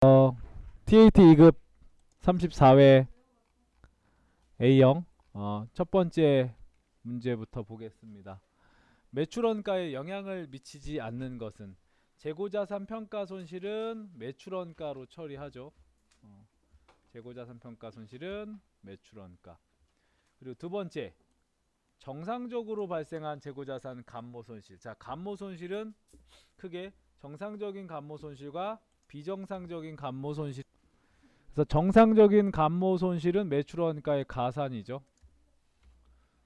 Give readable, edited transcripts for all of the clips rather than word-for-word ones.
TAT 2급 34회 A형 첫 번째 문제부터 보겠습니다. 매출원가에 영향을 미치지 않는 것은 재고자산 평가 손실은 매출원가로 처리하죠. 재고자산 평가 손실은 매출원가. 그리고 두 번째, 정상적으로 발생한 재고자산 감모 손실. 자, 감모 손실은 크게 정상적인 감모 손실과 비정상적인 감모 손실. 그래서 정상적인 감모 손실은 매출원가의 가산이죠.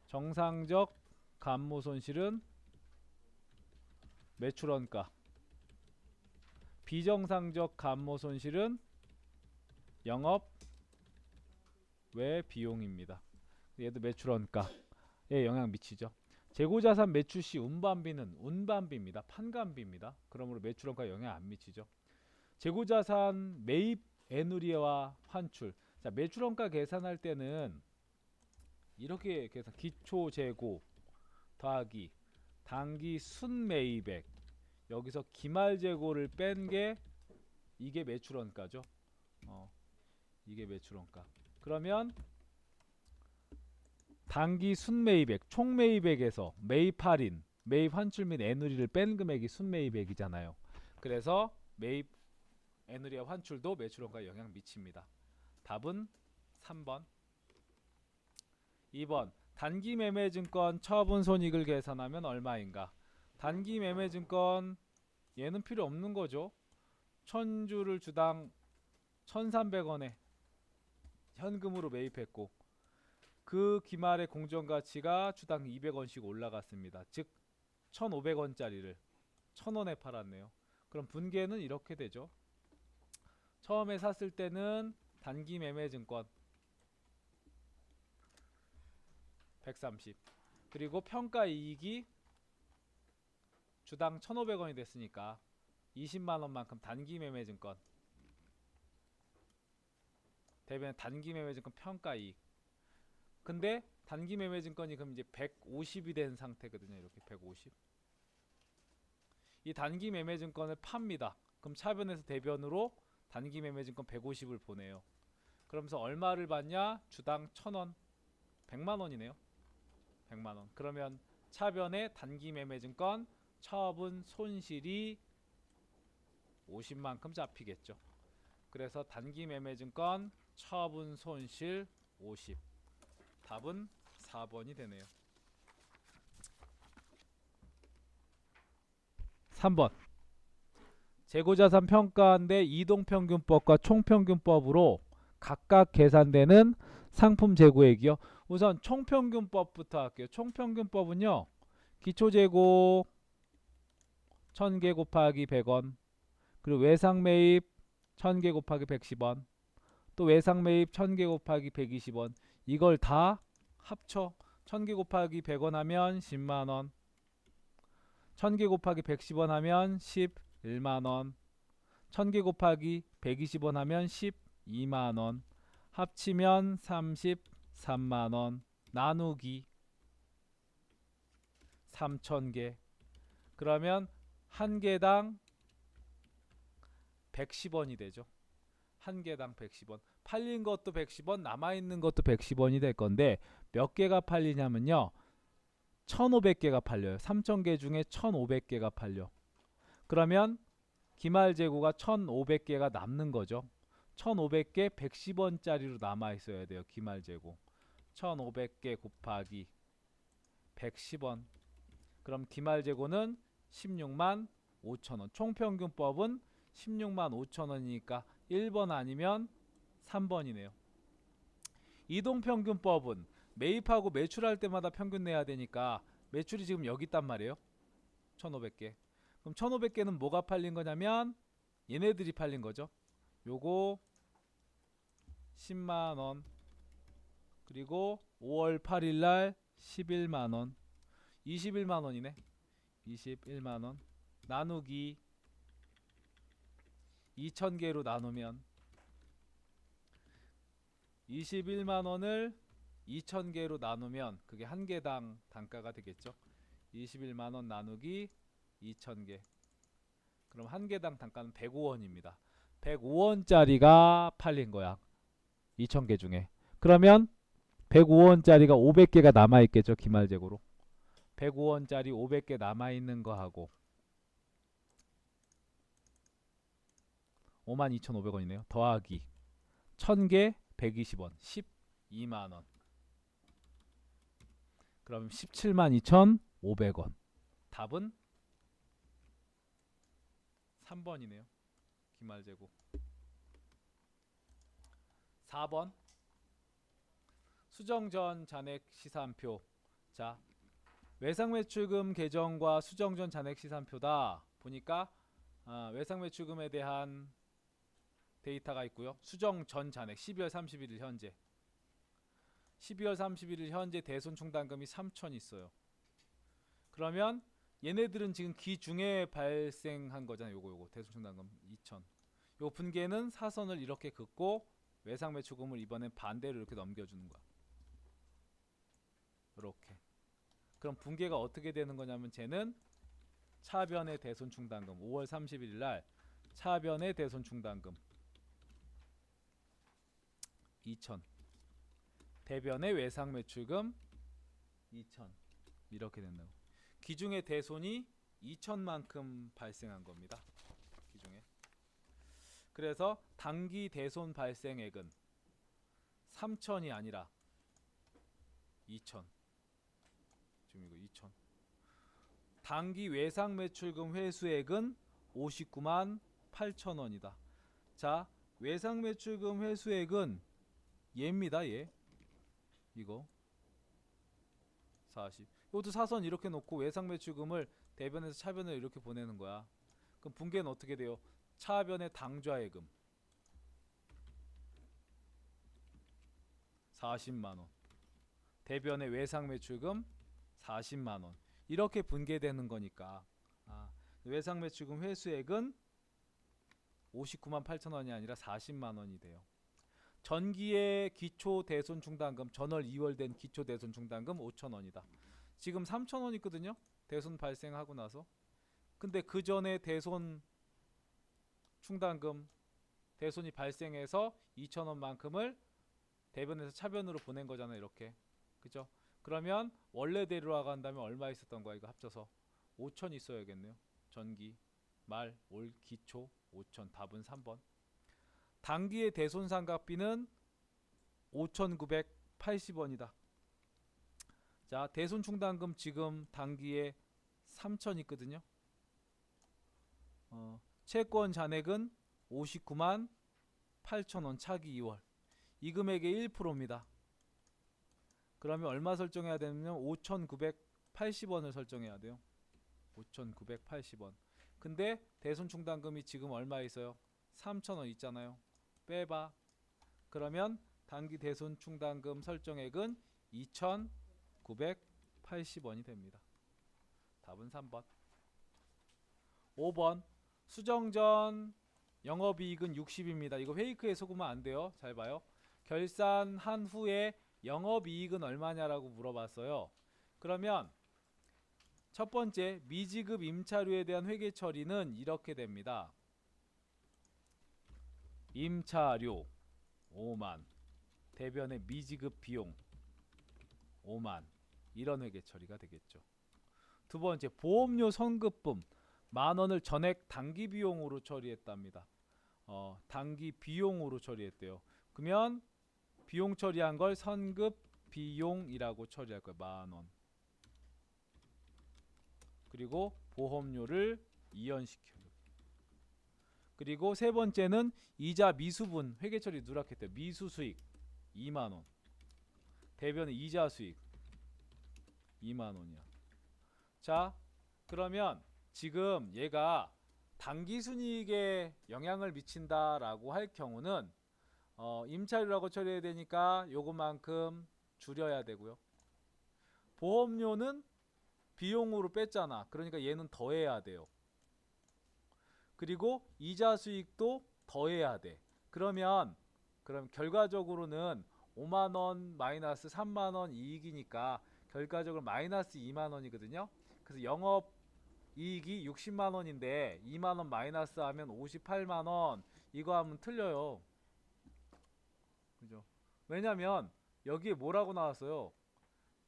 정상적 감모 손실은 매출원가. 비정상적 감모 손실은 영업 외 비용입니다. 얘도 매출원가에 영향 미치죠. 재고자산 매출 시 운반비는 운반비입니다. 판관비입니다. 그러므로 매출원가에 영향 안 미치죠. 재고자산 매입 애누리와 환출. 자, 매출원가 계산할 때는 이렇게 계산. 기초 재고 더하기 단기 순매입액. 여기서 기말 재고를 뺀 게 이게 매출원가죠. 이게 매출원가. 그러면 단기 순매입액, 총매입액에서 매입 할인, 매입 환출 및 애누리를 뺀 금액이 순매입액이잖아요. 그래서 매입 애누리와 환출도 매출원가에 영향 미칩니다. 답은 3번. 2번. 단기 매매 증권 처분 손익을 계산하면 얼마인가? 단기 매매 증권 얘는 필요 없는 거죠. 1000주를 주당 1300원에 현금으로 매입했고 그 기말의 공정가치가 주당 200원씩 올라갔습니다. 즉 1500원짜리를 1000원에 팔았네요. 그럼 분계는 이렇게 되죠. 처음에 샀을 때는 단기 매매 증권 130, 그리고 평가 이익이 주당 1500원이 됐으니까 20만원만큼 단기 매매 증권 대변 단기 매매 증권 평가 이익. 근데 단기 매매 증권이 그럼 이제 150이 된 상태거든요. 이렇게 150. 이 단기 매매 증권을 팝니다. 그럼 차변에서 대변으로 단기 매매 증권 150을 보내요. 그러면서 얼마를 받냐? 주당 1000원. 100만원이네요. 100만원. 그러면 차변에 단기 매매 증권 처분 손실이 50만큼 잡히겠죠. 그래서 단기 매매 증권 처분 손실 50. 답은 4번이 되네요. 3번. 재고자산 평가인데 이동평균법과 총평균법으로 각각 계산되는 상품 재고액이요. 우선 총평균법부터 할게요. 총평균법은요. 기초재고 1000개 곱하기 100원, 그리고 외상매입 1000개 곱하기 110원, 또 외상매입 1000개 곱하기 120원, 이걸 다 합쳐 1000개 곱하기 100원 하면 10만원, 1000개 곱하기 110원 하면 11만원, 1000개 곱하기 120원 하면 12만원, 합치면 33만원, 나누기 3000개. 그러면 한 개당 110원이 되죠. 한 개당 110원. 팔린 것도 110원, 남아있는 것도 110원이 될 건데 몇 개가 팔리냐면요. 1500개가 팔려요. 3000개 중에 1500개가 팔려. 그러면 기말 재고가 1500개가 남는 거죠. 1500개 110원짜리로 남아있어야 돼요. 기말 재고 1500개 곱하기 110원. 그럼 기말 재고는 16만 5천원. 총평균법은 16만 5천원이니까 1번 아니면 3번이네요. 이동평균법은 매입하고 매출할 때마다 평균 내야 되니까 매출이 지금 여기 있단 말이에요. 1500개. 그럼 1500개는 뭐가 팔린 거냐면 얘네들이 팔린 거죠. 요거 10만원, 그리고 5월 8일날 11만원, 21만원이네. 21만원 나누기 2000개로 나누면 21만원을 2000개로 나누면 그게 한 개당 단가가 되겠죠. 21만원 나누기 2000개. 그럼 한 개당 단가는 105원입니다. 105원짜리가 팔린 거야. 2,000개 중에. 그러면 105원짜리가 500개가 남아있겠죠. 기말재고로. 105원짜리 500개 남아있는 거하고 52,500원이네요. 더하기 1000개 120원 12만원. 그럼 172,500원. 답은 3번이네요. 기말재고. 4번 수정전 잔액 시산표. 자, 외상매출금 계정과 수정전 잔액 시산표다 보니까 외상매출금에 대한 데이터가 있고요. 수정전 잔액 12월 31일 현재 12월 31일 현재 대손충당금이 3천 있어요. 그러면 얘네들은 지금 기중에 발생한 거잖아요. 요거 대손충당금 2천. 요 분계는 사선을 이렇게 긋고 외상매출금을 이번엔 반대로 이렇게 넘겨주는 거야. 이렇게. 그럼 분계가 어떻게 되는 거냐면 쟤는 차변의 대손충당금 5월 31일 날 차변의 대손충당금 2천, 대변의 외상매출금 2천 이렇게 된다고. 기중의 대손이 2천만큼 발생한 겁니다. 기중에. 그래서 당기 대손 발생액은 3천이 아니라 2천. 지금 이거 2천. 당기 외상매출금 회수액은 59만 8천 원이다. 자, 외상매출금 회수액은 얘입니다. 얘. 이거 40. 이것도 사선 이렇게 놓고 외상매출금을 대변에서 차변으로 이렇게 보내는 거야. 그럼 분계는 어떻게 돼요? 차변의 당좌예금 40만원, 대변의 외상매출금 40만원 이렇게 분계되는 거니까 외상매출금 회수액은 59만 8천원이 아니라 40만원이 돼요. 전기의 기초대손충당금 전월 2월 된 기초대손충당금 5천원이다. 지금 3천원 있거든요. 대손 발생하고 나서. 근데 그 전에 대손 충당금 대손이 발생해서 2천원만큼을 대변에서 차변으로 보낸 거잖아요. 이렇게. 그죠? 그러면 원래대로 간다면 얼마 있었던 거야? 이거 합쳐서 5천 있어야겠네요. 전기 말 올 기초 5천. 답은 3번. 당기의 대손상각비는 5,980원이다. 자, 대손충당금 지금 당기에 3천 있거든요. 채권 잔액은 59만 8천원 차기 2월. 이 금액의 1%입니다. 그러면 얼마 설정해야 되냐면 5,980원을 설정해야 돼요. 5,980원. 근데 대손충당금이 지금 얼마 있어요? 3천원 있잖아요. 빼봐. 그러면 당기 대손충당금 설정액은 2,980원이 됩니다. 답은 3번. 5번 수정전 영업이익은 60입니다. 이거 페이크에 속으면 안 돼요. 잘 봐요. 결산한 후에 영업이익은 얼마냐라고 물어봤어요. 그러면 첫 번째 미지급 임차료에 대한 회계 처리는 이렇게 됩니다. 임차료 5만, 대변의 미지급 비용 5만, 이런 회계 처리가 되겠죠. 두 번째 보험료 선급분 만원을 전액 단기 비용으로 처리했답니다. 단기 비용으로 처리했대요. 그러면 비용 처리한 걸 선급 비용이라고 처리할 거예요. 만원. 그리고 보험료를 이연시켜. 그리고 세 번째는 이자 미수분 회계 처리 누락했대요. 미수 수익 2만원. 대변의 이자 수익 2만원이야. 자, 그러면 지금 얘가 당기순이익에 영향을 미친다라고 할 경우는 임차료라고 처리해야 되니까 요것만큼 줄여야 되고요. 보험료는 비용으로 뺐잖아. 그러니까 얘는 더해야 돼요. 그리고 이자 수익도 더해야 돼. 그럼 결과적으로는 5만원 마이너스 3만원 이익이니까 결과적으로 마이너스 2만원이거든요. 그래서 영업이익이 60만원인데 2만원 마이너스 하면 58만원, 이거 하면 틀려요. 그죠? 왜냐면 여기에 뭐라고 나왔어요?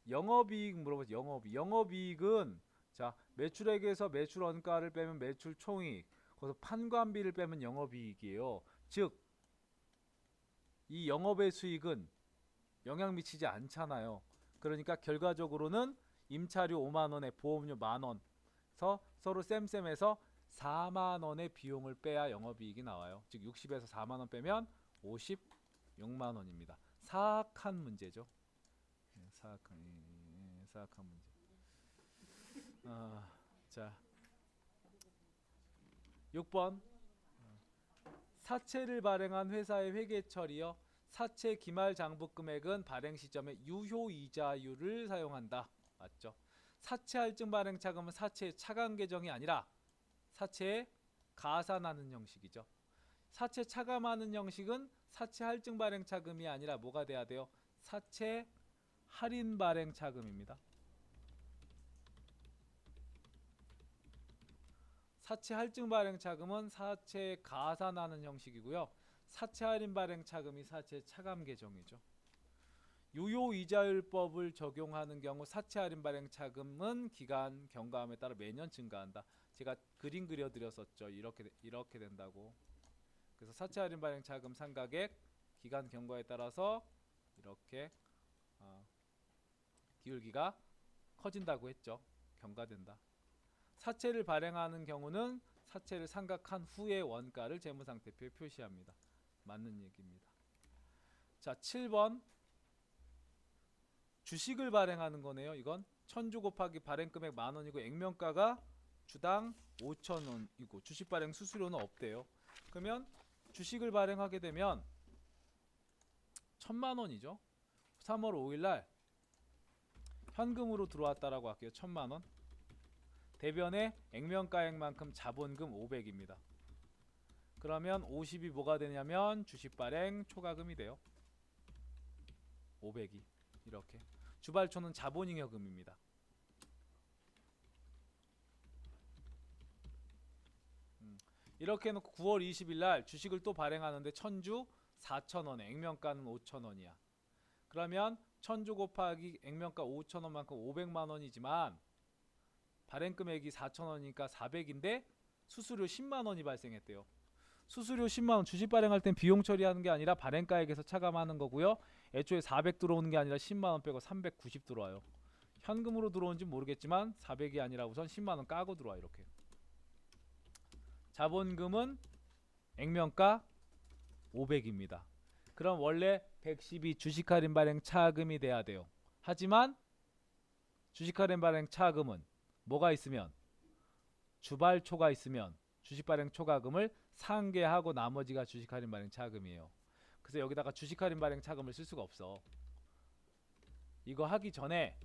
영업이익 물어보죠. 영업이익. 영업이익은 자 매출액에서 매출 원가를 빼면 매출 총이익, 거기서 판관비를 빼면 영업이익이에요. 즉 이 영업의 수익은 영향 미치지 않잖아요. 그러니까 결과적으로는 임차료 5만원에 보험료 만원에서 서로 쌤쌤해서 4만원의 비용을 빼야 영업이익이 나와요. 즉 60에서 4만원 빼면 56만원입니다. 사악한 문제죠. 사악한 문제. 자 6번 사채를 발행한 회사의 회계 처리여 사채 기말 장부 금액은 발행 시점에 유효 이자율을 사용한다. 맞죠? 사채 할증 발행 차금은 사채의 차감 계정이 아니라 사채에 가산하는 형식이죠. 사채 차감하는 형식은 사채 할증 발행 차금이 아니라 뭐가 돼야 돼요? 사채 할인 발행 차금입니다. 사채 할증 발행 차금은 사채에 가산하는 형식이고요. 사채 할인 발행 차금이 사채 차감 계정이죠. 유효 이자율법을 적용하는 경우 사채 할인 발행 차금은 기간 경과함에 따라 매년 증가한다. 제가 그림 그려 드렸었죠. 이렇게 된다고. 그래서 사채 할인 발행 차금 상가액 기간 경과에 따라서 이렇게 기울기가 커진다고 했죠. 경과된다. 사채를 발행하는 경우는 사채를 상각한 후의 원가를 재무상태표에 표시합니다. 맞는 얘기입니다. 자, 7번 주식을 발행하는 거네요. 이건 천주 곱하기 발행금액 만원이고 액면가가 주당 5천원이고 주식 발행 수수료는 없대요. 그러면 주식을 발행하게 되면 1000만원이죠. 3월 5일날 현금으로 들어왔다라고 할게요. 1000만원. 대변에 액면가액만큼 자본금 500입니다. 그러면 50이 뭐가 되냐면 주식 발행 초과금이 돼요. 500이 이렇게. 주발초는 자본잉여금입니다. 이렇게 해놓고 9월 20일 날 주식을 또 발행하는데 천주 4,000원에 액면가는 5,000원이야. 그러면 천주 곱하기 액면가 5,000원만큼 500만원이지만 발행금액이 4,000원이니까 400인데 수수료 10만원이 발생했대요. 수수료 10만원 주식 발행할 땐 비용 처리하는 게 아니라 발행가액에서 차감하는 거고요. 애초에 400 들어오는 게 아니라 10만원 빼고 390 들어와요. 현금으로 들어온지 모르겠지만 400이 아니라 우선 10만원 까고 들어와. 이렇게. 자본금은 액면가 500입니다. 그럼 원래 110이 주식 할인 발행 차금이 돼야 돼요. 하지만 주식 할인 발행 차금은 뭐가 있으면 주발초가 있으면 주식 발행 초과금을 상계하고 나머지가 주식 할인 발행 차금이에요. 그래서 여기다가 주식 할인 발행 차금을 쓸 수가 없어. 이거 하기 전에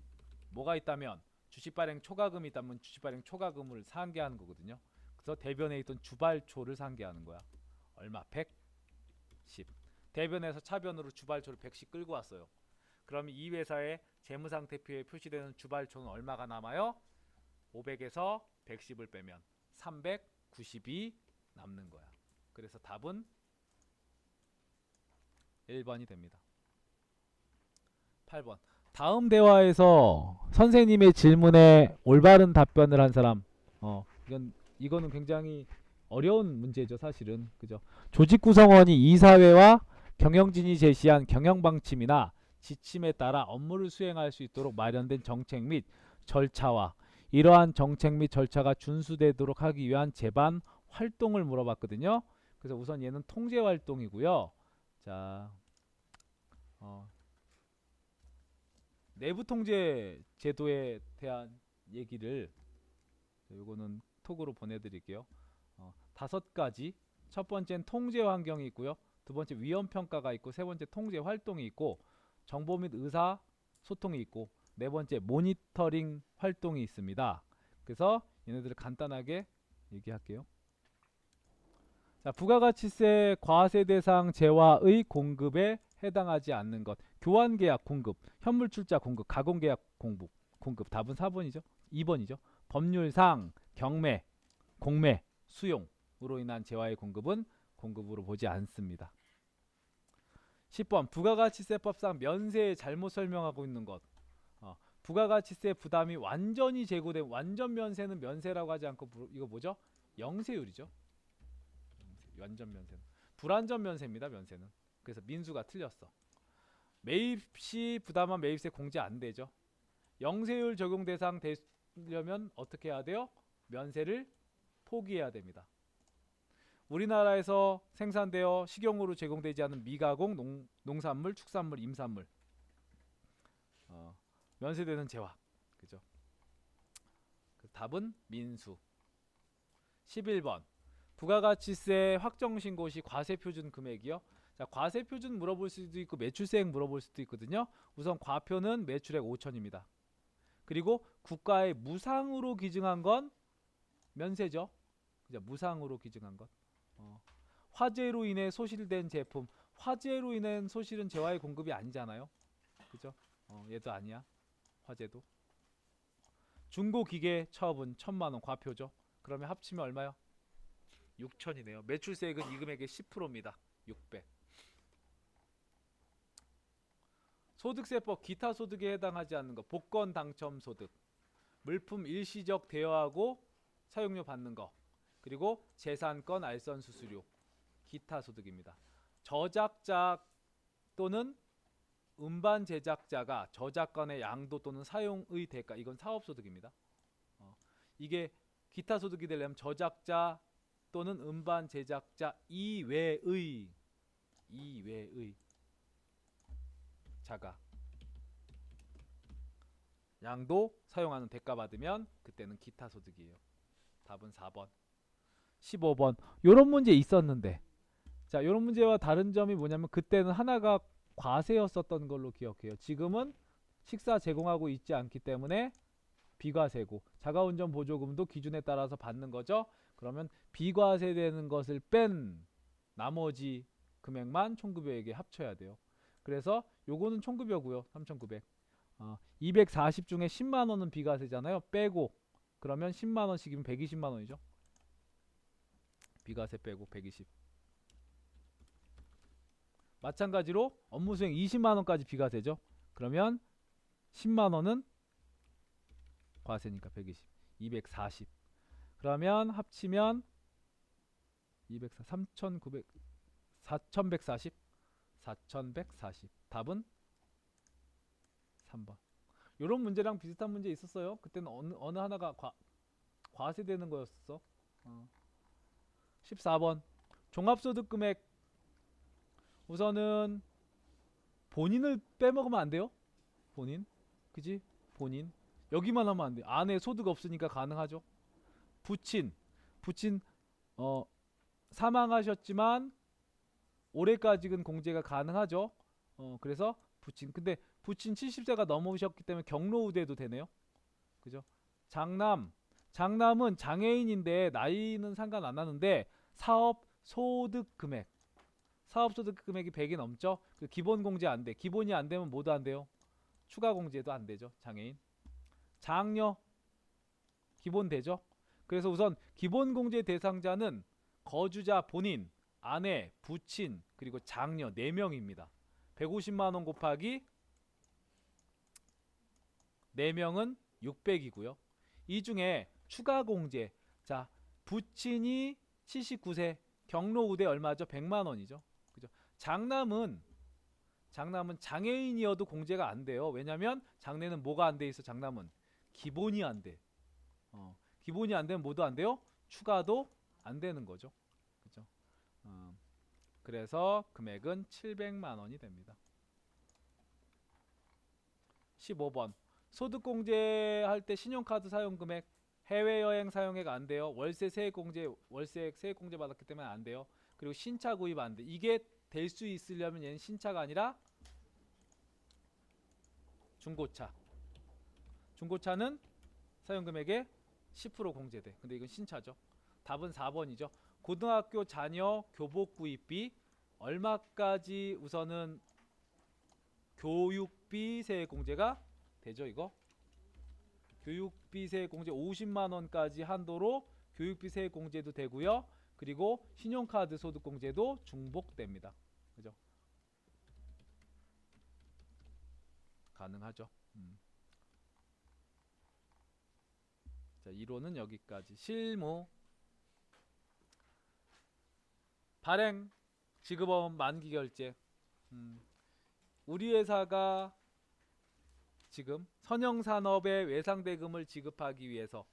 뭐가 있다면 주식 발행 초과금이 있다면 주식 발행 초과금을 상계하는 거거든요. 그래서 대변에 있던 주발초를 상계하는 거야. 얼마? 110. 대변에서 차변으로 주발초를 110 끌고 왔어요. 그럼 이 회사의 재무상태표에 표시되는 주발초는 얼마가 남아요? 500에서 110을 빼면 390이 남는 거야. 그래서 답은 1번이 됩니다. 8번. 다음 대화에서 선생님의 질문에 올바른 답변을 한 사람. 이거는 굉장히 어려운 문제죠, 사실은. 그죠? 조직 구성원이 이사회와 경영진이 제시한 경영 방침이나 지침에 따라 업무를 수행할 수 있도록 마련된 정책 및 절차와 이러한 정책 및 절차가 준수되도록 하기 위한 제반 활동을 물어봤거든요. 그래서 우선 얘는 통제 활동이고요. 자, 내부 통제 제도에 대한 얘기를 요거는 톡으로 보내드릴게요. 5가지. 첫 번째는 통제 환경이 있고요. 두 번째 위험 평가가 있고, 세 번째 통제 활동이 있고, 정보 및 의사 소통이 있고, 네 번째 모니터링 활동이 있습니다. 그래서 얘네들을 간단하게 얘기할게요. 자, 부가가치세 과세 대상 재화의 공급에 해당하지 않는 것. 교환계약 공급, 현물출자 공급, 가공계약 공급. 답은 4번이죠. 2번이죠. 법률상 경매, 공매, 수용으로 인한 재화의 공급은 공급으로 보지 않습니다. 10번 부가가치세법상 면세의 잘못 설명하고 있는 것. 부가가치세 부담이 완전히 제고된 완전 면세는 면세라고 하지 않고 이거 뭐죠? 영세율이죠. 완전 면세는 불완전 면세입니다. 면세는. 그래서 민수가 틀렸어. 매입 시 부담한 매입세 공제 안 되죠. 영세율 적용 대상 되려면 어떻게 해야 돼요? 면세를 포기해야 됩니다. 우리나라에서 생산되어 식용으로 제공되지 않은 미가공 농산물, 축산물, 임산물 면세되는 재화. 그죠? 그 답은 민수. 11번 부가가치세 확정신고 시 과세표준 금액이요. 자, 과세표준 물어볼 수도 있고 매출세액 물어볼 수도 있거든요. 우선 과표는 매출액 5천입니다. 그리고 국가에 무상으로 기증한 건 면세죠. 그죠? 무상으로 기증한 것. 화재로 인해 소실된 제품. 화재로 인한 소실은 재화의 공급이 아니잖아요. 그죠? 얘도 아니야. 화재도. 중고기계 처분 1,000만원 과표죠. 그러면 합치면 얼마요? 6천이네요. 매출세액은 이 금액의 10%입니다. 600. 소득세법 기타 소득에 해당하지 않는 거. 복권 당첨 소득. 물품 일시적 대여하고 사용료 받는 거. 그리고 재산권 알선 수수료. 기타 소득입니다. 저작자 또는 음반 제작자가 저작권의 양도 또는 사용의 대가. 이건 사업소득입니다. 이게 기타 소득이 되려면 저작자 또는 음반 제작자 이외의 자가 양도 사용하는 대가 받으면 그때는 기타 소득이에요. 답은 4번. 15번 요런 문제 있었는데, 자 요런 문제와 다른 점이 뭐냐면 그때는 하나가 과세였었던 걸로 기억해요. 지금은 식사 제공하고 있지 않기 때문에 비과세고, 자가운전 보조금도 기준에 따라서 받는 거죠. 그러면 비과세되는 것을 뺀 나머지 금액만 총급여에게 합쳐야 돼요. 그래서 요거는 총급여고요. 3,900. 240 중에 10만원은 비과세잖아요. 빼고 그러면 10만원씩이면 120만원이죠. 비과세 빼고 120. 마찬가지로 업무수행 20만원까지 비과세죠. 그러면 10만원은 과세니까 120. 240. 그러면 합치면 240, 3,900, 4,140. 4,140. 답은 3번. 요런 문제랑 비슷한 문제 있었어요. 그때는 어느 하나가 과세되는 거였어. 14번 종합소득 금액. 우선은 본인을 빼먹으면 안 돼요. 본인. 그지? 본인. 여기만 하면 안 돼. 안에 소득 없으니까 가능하죠. 부친 사망하셨지만 올해까지는 공제가 가능하죠. 그래서 부친. 근데 부친 70세가 넘으셨기 때문에 경로우대도 되네요. 그죠? 장남은 장애인인데 나이는 상관 안 하는데 사업소득 금액이 100이 넘죠. 기본 공제 안 돼. 기본이 안 되면 뭐도 안 돼요. 추가 공제도 안 되죠. 장애인. 장녀 기본 되죠. 그래서 우선 기본 공제 대상자는 거주자 본인, 아내, 부친, 그리고 장녀 4명입니다. 150만원 곱하기 4명은 600이고요. 이 중에 추가 공제. 자, 부친이 79세, 경로우대 얼마죠? 100만원이죠. 그죠? 장남은 장애인이어도 공제가 안 돼요. 왜냐면 장래는 뭐가 안 돼 있어? 장남은 기본이 안 돼. 기본이 안 되면 뭐도 안 돼요? 추가도 안 되는 거죠. 그죠? 그래서 금액은 700만원이 됩니다. 15번 소득공제할 때 신용카드 사용금액, 해외여행 사용액 안 돼요. 월세 세액공제, 월세액 세액공제 받았기 때문에 안 돼요. 그리고 신차 구입 안 돼. 이게 될 수 있으려면 얘는 신차가 아니라 중고차. 중고차는 사용금액의 10% 공제돼. 근데 이건 신차죠. 답은 4번이죠. 고등학교 자녀 교복 구입비 얼마까지 우선은 교육비 세액 공제가 되죠. 이거 교육비 세액 공제 50만원까지 한도로 교육비 세액 공제도 되고요. 그리고 신용카드 소득공제도 중복됩니다. 그죠? 가능하죠. 자, 이론은 여기까지. 실무 발행 지급어음 만기 결제. 우리 회사가 지금 선형산업에 외상대금을 지급하기 위해서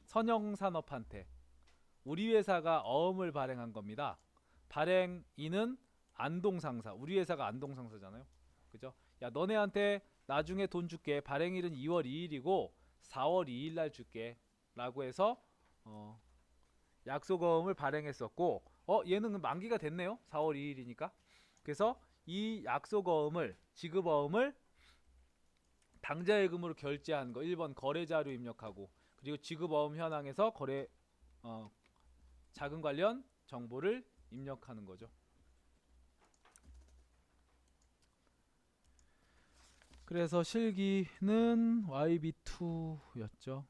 선형산업한테 우리 회사가 어음을 발행한 겁니다. 발행인은 안동상사. 우리 회사가 안동상사잖아요. 그죠? 야, 너네한테 나중에 돈 줄게. 발행일은 2월 2일이고 4월 2일 날 줄게. 라고 해서 약속어음을 발행했었고, 얘는 만기가 됐네요. 4월 2일이니까. 그래서 이 약속어음을, 지급어음을 당좌예금으로 결제한 거 1번 거래자료 입력하고, 그리고 지급어음 현황에서 거래 자금 관련 정보를 입력하는 거죠. 그래서 실기는 YB2였죠.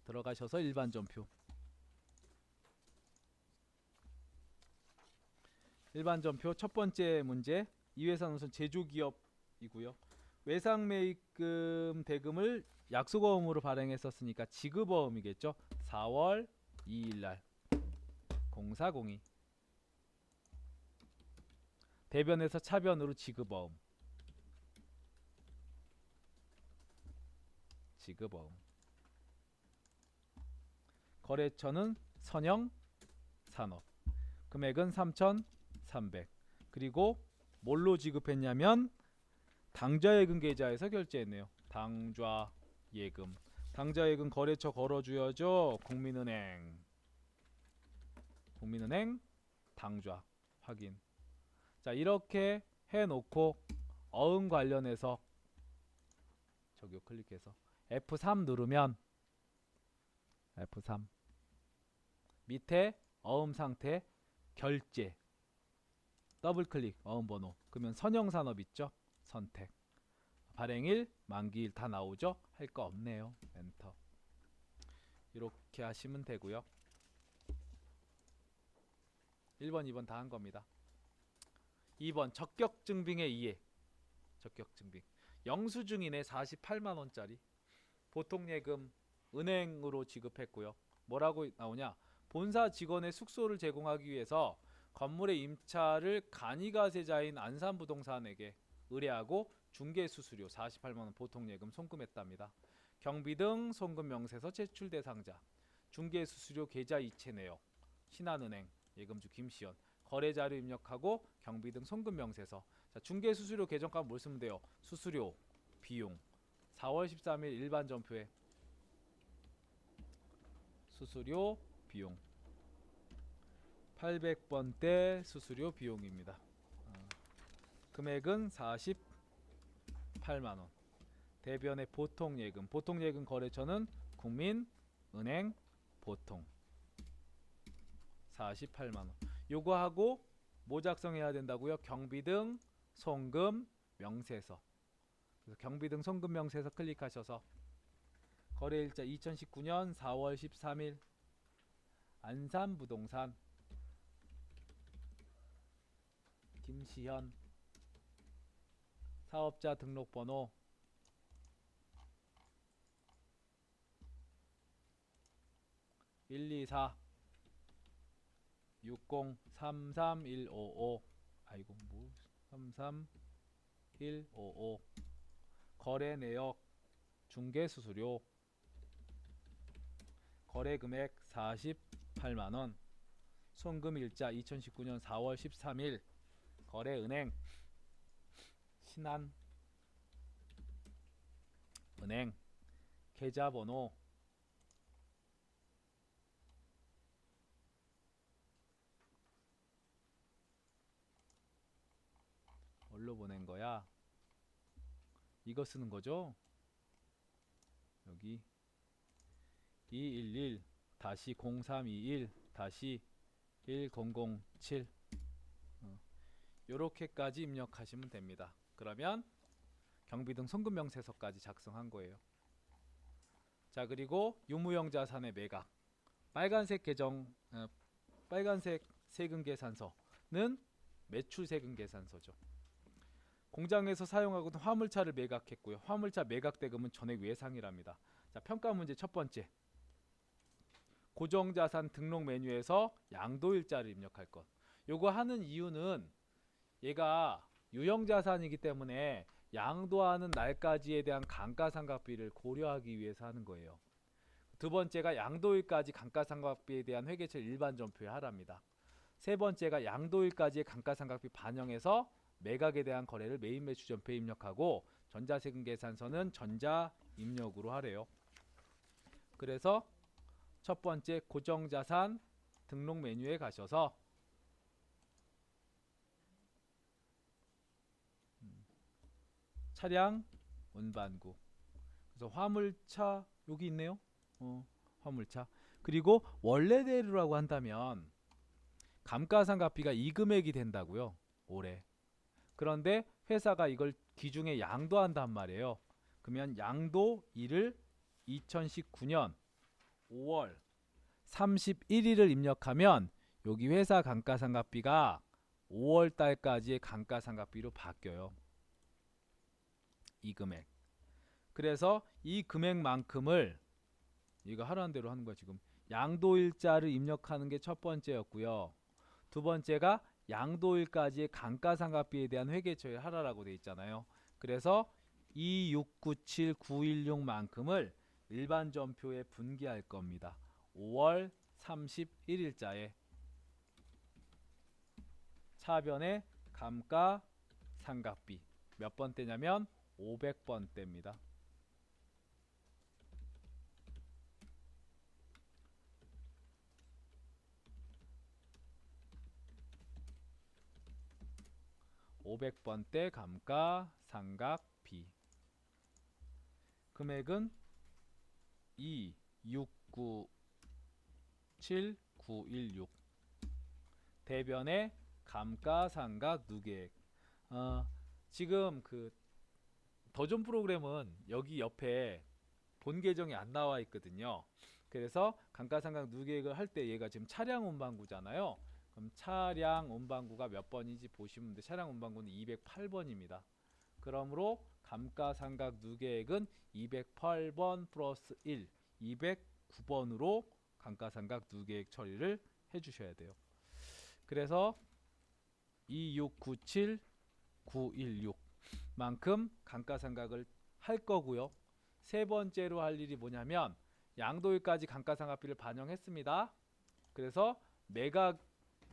들어가셔서 일반 전표. 일반 전표 첫 번째 문제. 이 회사는 우선 제조기업이고요. 외상매입금 대금을 약속어음으로 발행했었으니까 지급어음이겠죠. 4월 2일날 0402 대변에서 차변으로 지급어음. 지급어음. 거래처는 선형산업. 금액은 3,300. 그리고 뭘로 지급했냐면 당좌예금 계좌에서 결제했네요. 당좌예금. 당좌예금 거래처 걸어줘야죠. 국민은행. 국민은행 당좌 확인. 자, 이렇게 해놓고 어음 관련해서 저기요 클릭해서 F3 누르면 F3 밑에 어음 상태 결제 더블 클릭 어음 번호 그러면 선형산업 있죠. 선택 발행일 만기일 다 나오죠. 할 거 없네요. 엔터. 이렇게 하시면 되고요. 1번 2번 다 한 겁니다. 2번 적격증빙의 이해. 적격증빙 영수증이네. 48만원짜리 보통예금 은행으로 지급했고요. 뭐라고 나오냐, 본사 직원의 숙소를 제공하기 위해서 건물의 임차를 간이가세자인 안산부동산에게 의뢰하고 중개수수료 48만원 보통예금 송금했답니다. 경비등 송금명세서 제출 대상자, 중개수수료 계좌 이체 내역, 신한은행 예금주 김시연, 거래자료 입력하고 경비등 송금명세서. 자, 중개수수료 계정값 뭘 쓰면 돼요? 수수료, 비용. 4월 13일 일반 전표에 수수료, 비용 800번대 수수료 비용입니다. 금액은 48만원. 대변의 보통예금. 보통예금 거래처는 국민은행 보통 48만원. 요거 하고 뭐 작성해야 된다고요? 경비등 송금 명세서. 그래서 경비등 송금 명세서 클릭하셔서 거래일자 2019년 4월 13일 안산부동산 김시현, 사업자 등록번호 124 60 33155 아이고 뭐 33155 거래 내역 중개수수료 거래금액 48만원 송금일자 2019년 4월 13일 거래은행 신한은행 계좌번호 '뭘로 보낸 거야? 이거 쓰는 거죠? 여기 211-0321-1007 요렇게까지 입력하시면 됩니다. 그러면 경비등 송금명세서까지 작성한 거예요. 자, 그리고 유무형 자산의 매각. 빨간색 빨간색 세금 계산서는 매출 세금 계산서죠. 공장에서 사용하고 있는 화물차를 매각했고요. 화물차 매각 대금은 전액 외상이랍니다. 자, 평가 문제 첫 번째. 고정자산 등록 메뉴에서 양도일자를 입력할 것. 요거 하는 이유는 얘가 유형자산이기 때문에 양도하는 날까지에 대한 감가상각비를 고려하기 위해서 하는 거예요. 두 번째가 양도일까지 감가상각비에 대한 회계처리 일반 전표에 하랍니다. 세 번째가 양도일까지의 감가상각비 반영해서 매각에 대한 거래를 메인 매출 전표에 입력하고 전자세금 계산서는 전자 입력으로 하래요. 그래서 첫 번째 고정자산 등록 메뉴에 가셔서 차량 운반구, 그래서 화물차 여기 있네요. 화물차. 그리고 원래대로라고 한다면 감가상각비가 이 금액이 된다고요, 올해. 그런데 회사가 이걸 기중에 양도한단 말이에요. 그러면 양도일을 2019년 5월 31일을 입력하면 여기 회사 감가상각비가 5월 달까지의 감가상각비로 바뀌어요. 이 금액. 그래서 이 금액만큼을 이거 하라는 대로 하는 거야. 지금 양도일자를 입력하는 게 첫 번째였고요. 두 번째가 양도일까지의 감가상각비에 대한 회계처리를 하라라고 돼 있잖아요. 그래서 2697916만큼을 일반 전표에 분기할 겁니다. 5월 31일자에 차변의 감가상각비 몇 번대냐면 500번대입니다. (500번대) 감가상각비 금액은 2697916 대변의 감가상각 누계액. 지금 그 더존 프로그램은 여기 옆에 본 계정이 안 나와 있거든요. 그래서 감가상각 누계액을 할 때 얘가 지금 차량 운반구잖아요. 그럼 차량 운반구가 몇 번인지 보시면 돼. 차량 운반구는 208번입니다. 그러므로 감가상각 누계액은 208번 플러스 1, 209번으로 감가상각 누계액 처리를 해주셔야 돼요. 그래서 2697916만큼 감가상각을 할 거고요. 세 번째로 할 일이 뭐냐면 양도일까지 감가상각비를 반영했습니다. 그래서 매각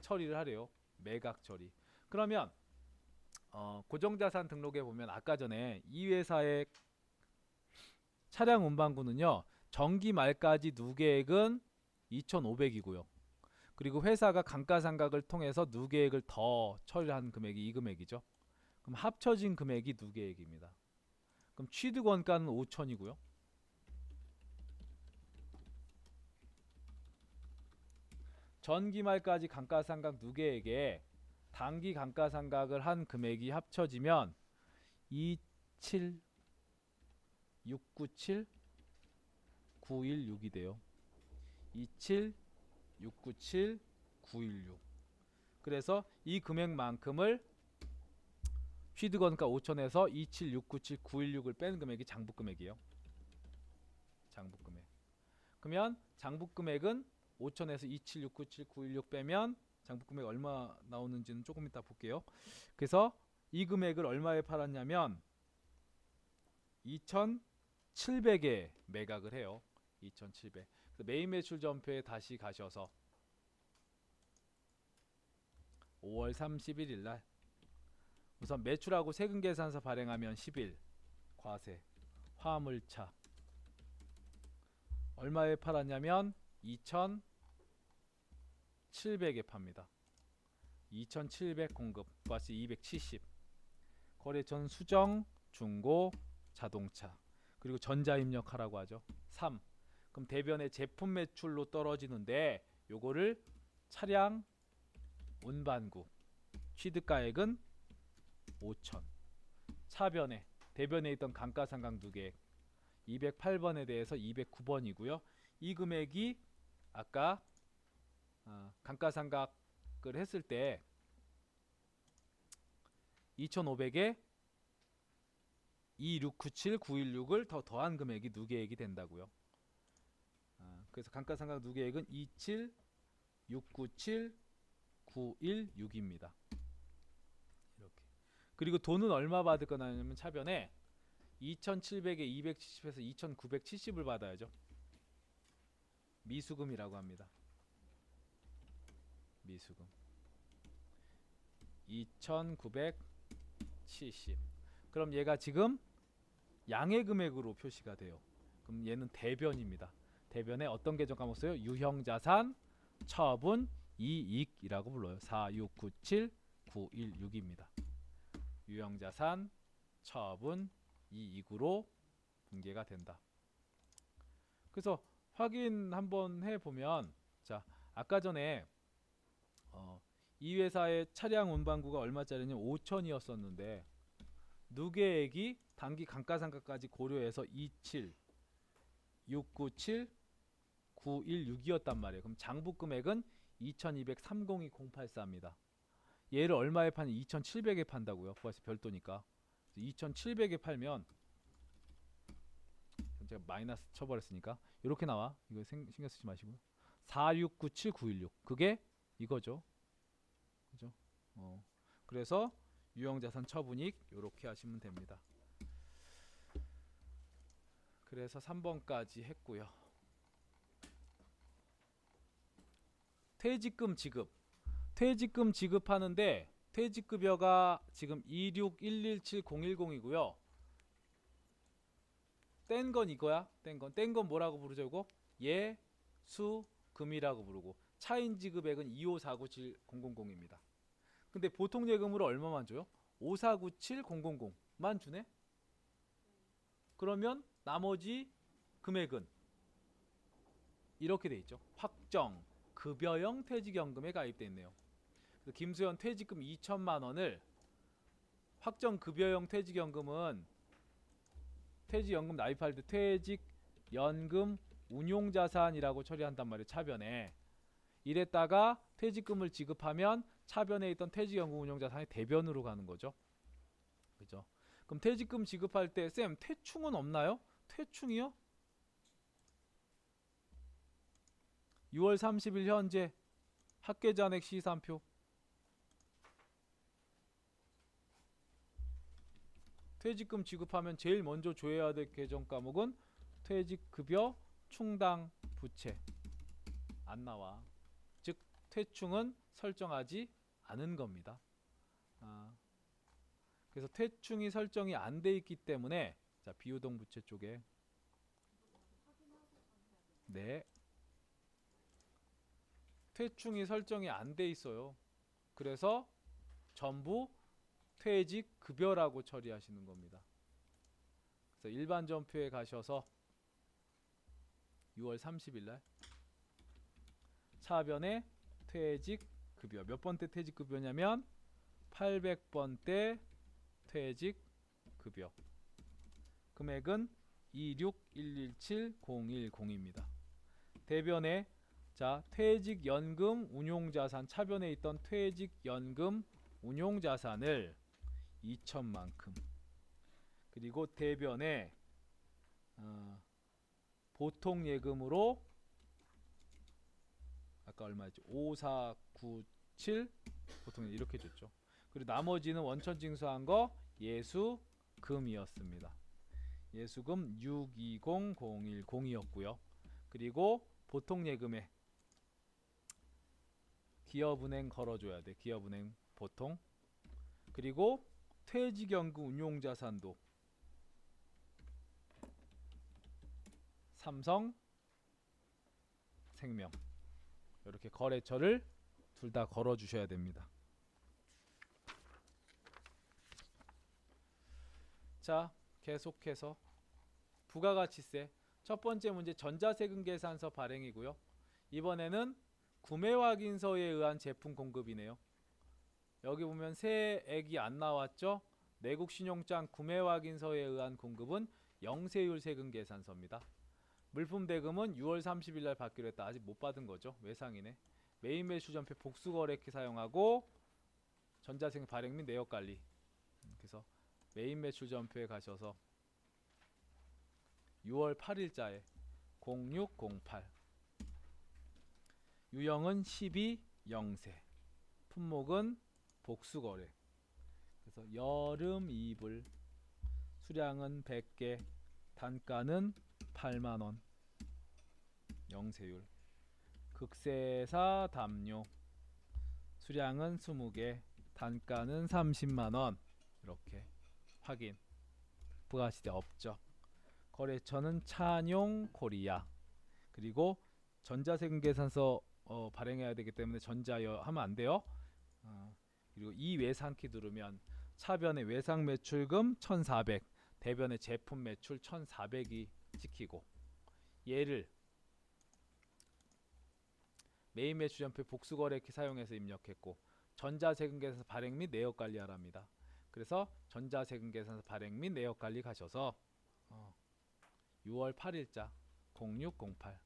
처리를 하래요. 매각 처리. 그러면 고정자산 등록에 보면 아까 전에 이 회사의 차량 운반구는요. 정기 말까지 누계액은 2,500이고요. 그리고 회사가 감가상각을 통해서 누계액을 더 처리한 금액이 이 금액이죠. 그럼 합쳐진 금액이 누계액입니다. 그럼 취득원가는 5,000이고요. 전기 말까지 감가상각 누계액에 단기 감가상각을 한 금액이 합쳐지면 27697,916이 돼요. 27697,916. 그래서 이 금액만큼을 취득원가 5,000에서 27697,916을 뺀 금액이 장부금액이에요. 장부금액. 그러면 장부금액은 5,000에서 27697,916 빼면 장부금액 얼마 나오는지는 조금 이따 볼게요. 그래서 이 금액을 얼마에 팔았냐면 2,700에 매각을 해요. 2,700. 그래서 메인 매출 전표에 다시 가셔서 5월 31일 날 우선 매출하고 세금 계산서 발행하면 10일 과세 화물차 얼마에 팔았냐면 2,700에 팝니다. 2,700 공급 플러스 270. 거래처는 수정, 중고, 자동차 그리고 전자 입력하라고 하죠. 3. 그럼 대변의 제품 매출로 떨어지는데 요거를 차량 운반구 취득가액은 5,000. 차변에 대변에 있던 감가상각 누계액 208번에 대해서 209번이고요. 이 금액이 아까 감가상각을 했을 때 2500에 2697, 916을 더 더한 금액이 누계액이 된다고요. 그래서 감가상각 누계액은 27, 697, 916입니다. 이렇게. 그리고 돈은 얼마 받을 거냐면 차변에 2700에 270에서 2970을 받아야죠. 미수금이라고 합니다. 미수금 2970. 그럼 얘가 지금 양의 금액으로 표시가 돼요. 그럼 얘는 대변입니다. 대변에 어떤 계정 과목 써요? 유형자산, 처분, 이익이라고 불러요. 4697, 916입니다. 유형자산, 처분, 이익으로 분계가 된다. 그래서 확인 한번 해보면, 자, 아까 전에 이 회사의 차량 운반구가 얼마짜리냐면 5천이었었는데 누계액이 단기 감가상각까지 고려해서 27, 697, 916이었단 말이에요. 그럼 장부금액은 2230-2084입니다. 얘를 얼마에 파냐? 2700에 판다고요. 부가세 별도니까. 2700에 팔면 제가 마이너스 쳐버렸으니까 이렇게 나와. 이거 신경 쓰지 마시고요. 4697916 그게 이거죠. 그죠? 그래서 유형자산 처분이익 이렇게 하시면 됩니다. 그래서 3번까지 했고요. 퇴직금 지급. 퇴직금 지급하는데 퇴직급여가 지금 26117,010이고요. 뗀 건 이거야. 뗀 건 뭐라고 부르죠? 이거 예수금이라고 부르고 차인 지급액은 25497,000입니다. 근데 보통 예금으로 얼마만 줘요? 5497000만 주네? 그러면 나머지 금액은 이렇게 돼 있죠. 확정 급여형 퇴직연금에 가입돼 있네요. 그래서 김수현 퇴직금 2천만 원을 확정 급여형 퇴직연금은 퇴직연금 납입할 때 퇴직연금 운용자산이라고 처리한단 말이에요. 차변에. 이랬다가 퇴직금을 지급하면 차변에 있던 퇴직연금 운용자산이 대변으로 가는 거죠. 그죠? 그럼 퇴직금 지급할 때 쌤 퇴충은 없나요? 퇴충이요? 6월 30일 현재 합계잔액 시산표. 퇴직금 지급하면 제일 먼저 줘야 될 계정 과목은 퇴직급여 충당 부채. 안 나와. 즉 퇴충은 설정하지 않은 겁니다. 그래서 퇴충이 설정이 안 돼 있기 때문에 자 비유동 부채 쪽에 네 퇴충이 설정이 안 돼 있어요. 그래서 전부 퇴직급여라고 처리하시는 겁니다. 그래서 일반 전표에 가셔서 6월 30일날 차변에 퇴직급여 몇 번째 퇴직급여냐면 800번대 퇴직급여 금액은 26117,010입니다. 대변에 자 퇴직연금 운용자산 차변에 있던 퇴직연금 운용자산을 2천만큼 그리고 대변에 보통예금으로 아까 얼마였죠? 5497 보통 이렇게 줬죠. 그리고 나머지는 원천 징수한 거 예수금이었습니다. 예수금 620010이었고요. 그리고 보통예금에 기업은행 걸어줘야 돼. 기업은행 보통. 그리고 퇴직연금 운용자산도 삼성생명 이렇게 거래처를 둘 다 걸어주셔야 됩니다. 자 계속해서 부가가치세 첫 번째 문제 전자세금 계산서 발행이고요. 이번에는 구매확인서에 의한 제품 공급이네요. 여기 보면 세액이 안 나왔죠. 내국신용장 구매확인서에 의한 공급은 영세율 세금 계산서입니다. 물품 대금은 6월 30일 날 받기로 했다. 아직 못 받은 거죠. 외상이네. 메인 매수전표 복수거래키 사용하고 전자세금 발행 및 내역 관리. 그래서 메인 매출 전표에 가셔서 6월 8일자에 0608 유형은 12영세 품목은 복수거래. 그래서 여름 이불 수량은 100개 단가는 8만원 영세율. 극세사 담요 수량은 20개 단가는 30만원. 이렇게 확인. 부가시대 업적. 거래처는 찬용 코리아. 그리고 전자세금 계산서 발행해야 되기 때문에 전자여 하면 안 돼요. 그리고 이 외상키 누르면 차변의 외상 매출금 1400, 대변의 제품 매출 1400이 찍히고, 얘를 메인 매출전표 복수거래키 사용해서 입력했고, 전자세금 계산서 발행 및 내역 관리하랍니다. 그래서 전자세금 계산서 발행 및 내역 관리 가셔서 6월 8일자 0608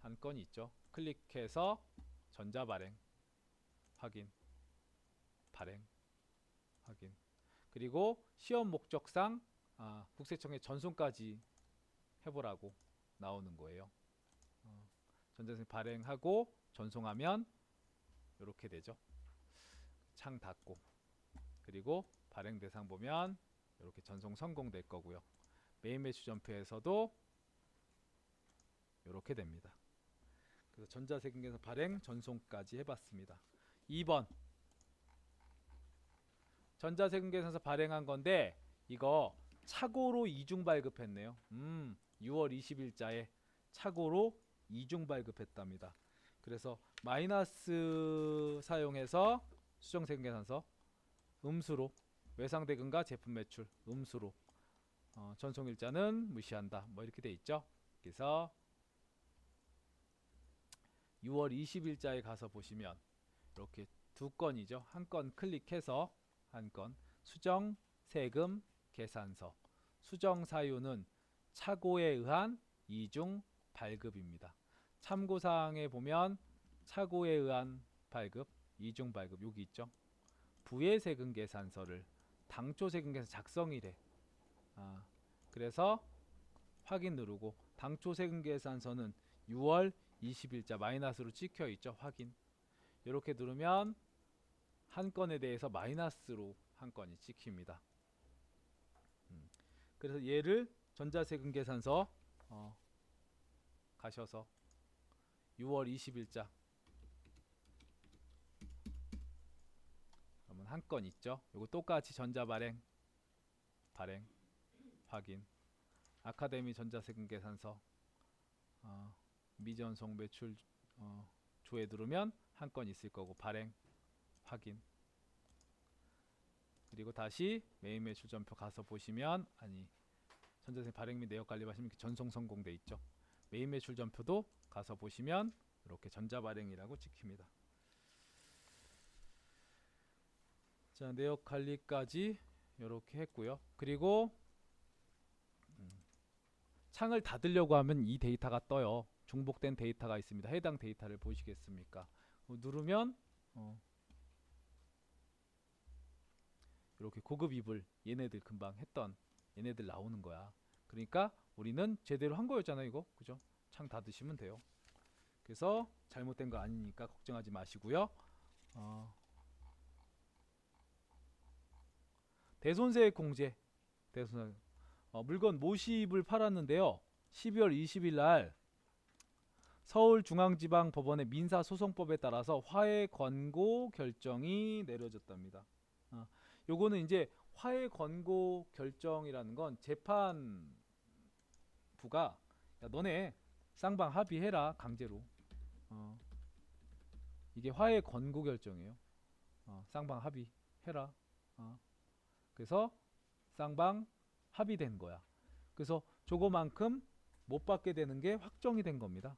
한 건 있죠. 클릭해서 전자발행 확인, 발행 확인. 그리고 시험 목적상 국세청에 전송까지 해보라고 나오는 거예요. 전자세금 발행하고 전송하면 이렇게 되죠. 창 닫고, 그리고 발행 대상 보면 이렇게 전송 성공될 거고요. 메인 매출전표에서도 이렇게 됩니다. 그래서 전자세금 계산 발행 전송까지 해봤습니다. 2번 전자세금 계산서 발행한 건데 이거 착오로 이중 발급했네요. 6월 20일자에 착오로 이중 발급했답니다. 그래서 마이너스 사용해서 수정세금 계산서 음수로 외상대금과 제품 매출 음수로 전송일자는 무시한다. 뭐 이렇게 돼 있죠. 그래서 6월 20일자에 가서 보시면 이렇게 두 건이죠. 한 건 클릭해서 한 건 수정 세금 계산서. 수정 사유는 착오에 의한 이중 발급입니다. 참고사항에 보면 착오에 의한 발급, 이중 발급 여기 있죠. 부의세금 계산서를 당초 세금 계산 작성일에 그래서 확인 누르고, 당초 세금 계산서는 6월 20일자 마이너스로 찍혀 있죠. 확인. 이렇게 누르면 한 건에 대해서 마이너스로 한 건이 찍힙니다. 그래서 얘를 전자세금 계산서 가셔서 6월 20일자 그러면 한 건 있죠. 요거 똑같이 전자발행 발행 확인. 아카데미 전자세금 계산서 미전송 매출 조회 누르면 한 건 있을 거고 발행 확인. 그리고 다시 메인 매출 전표 가서 보시면 전자세금 발행 및 내역 관리 하시면 전송 성공돼 있죠. 메인 매출 전표도 가서 보시면 이렇게 전자 발행이라고 찍힙니다. 자, 내역 관리까지 이렇게 했고요. 그리고 창을 닫으려고 하면 이 데이터가 떠요. 중복된 데이터가 있습니다. 해당 데이터를 보시겠습니까? 누르면 이렇게 고급 이불 얘네들 금방 했던 얘네들 나오는 거야. 그러니까 우리는 제대로 한 거였잖아요. 이거 그죠? 창 닫으시면 돼요. 그래서 잘못된 거 아니니까 걱정하지 마시고요. 대손세액 공제. 물건 모시입을 팔았는데요. 12월 20일 날 서울중앙지방법원의 민사소송법에 따라서 화해 권고 결정이 내려졌답니다. 요거는 이제 화해 권고 결정이라는 건 재판부가 야, 너네 쌍방 합의해라 강제로. 이게 화해 권고 결정이에요. 쌍방 합의해라. 그래서 쌍방 합의된 거야. 그래서 저거만큼 못 받게 되는 게 확정이 된 겁니다.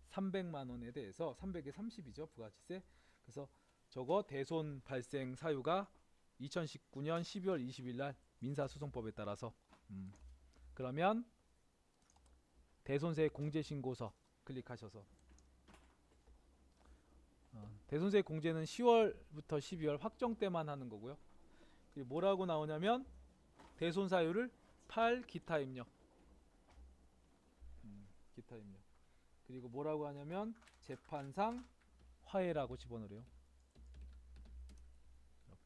300만 원에 대해서 300에 30이죠. 부가가치세. 그래서 저거 대손 발생 사유가 2019년 12월 20일 날 민사소송법에 따라서. 그러면 대손세 공제신고서 클릭하셔서 대손세 공제는 10월부터 12월 확정 때만 하는 거고요. 그리고 뭐라고 나오냐면 대손사유를 8 기타 입력. 기타 입력. 그리고 뭐라고 하냐면 재판상 화해라고 집어넣으래요. 이렇게.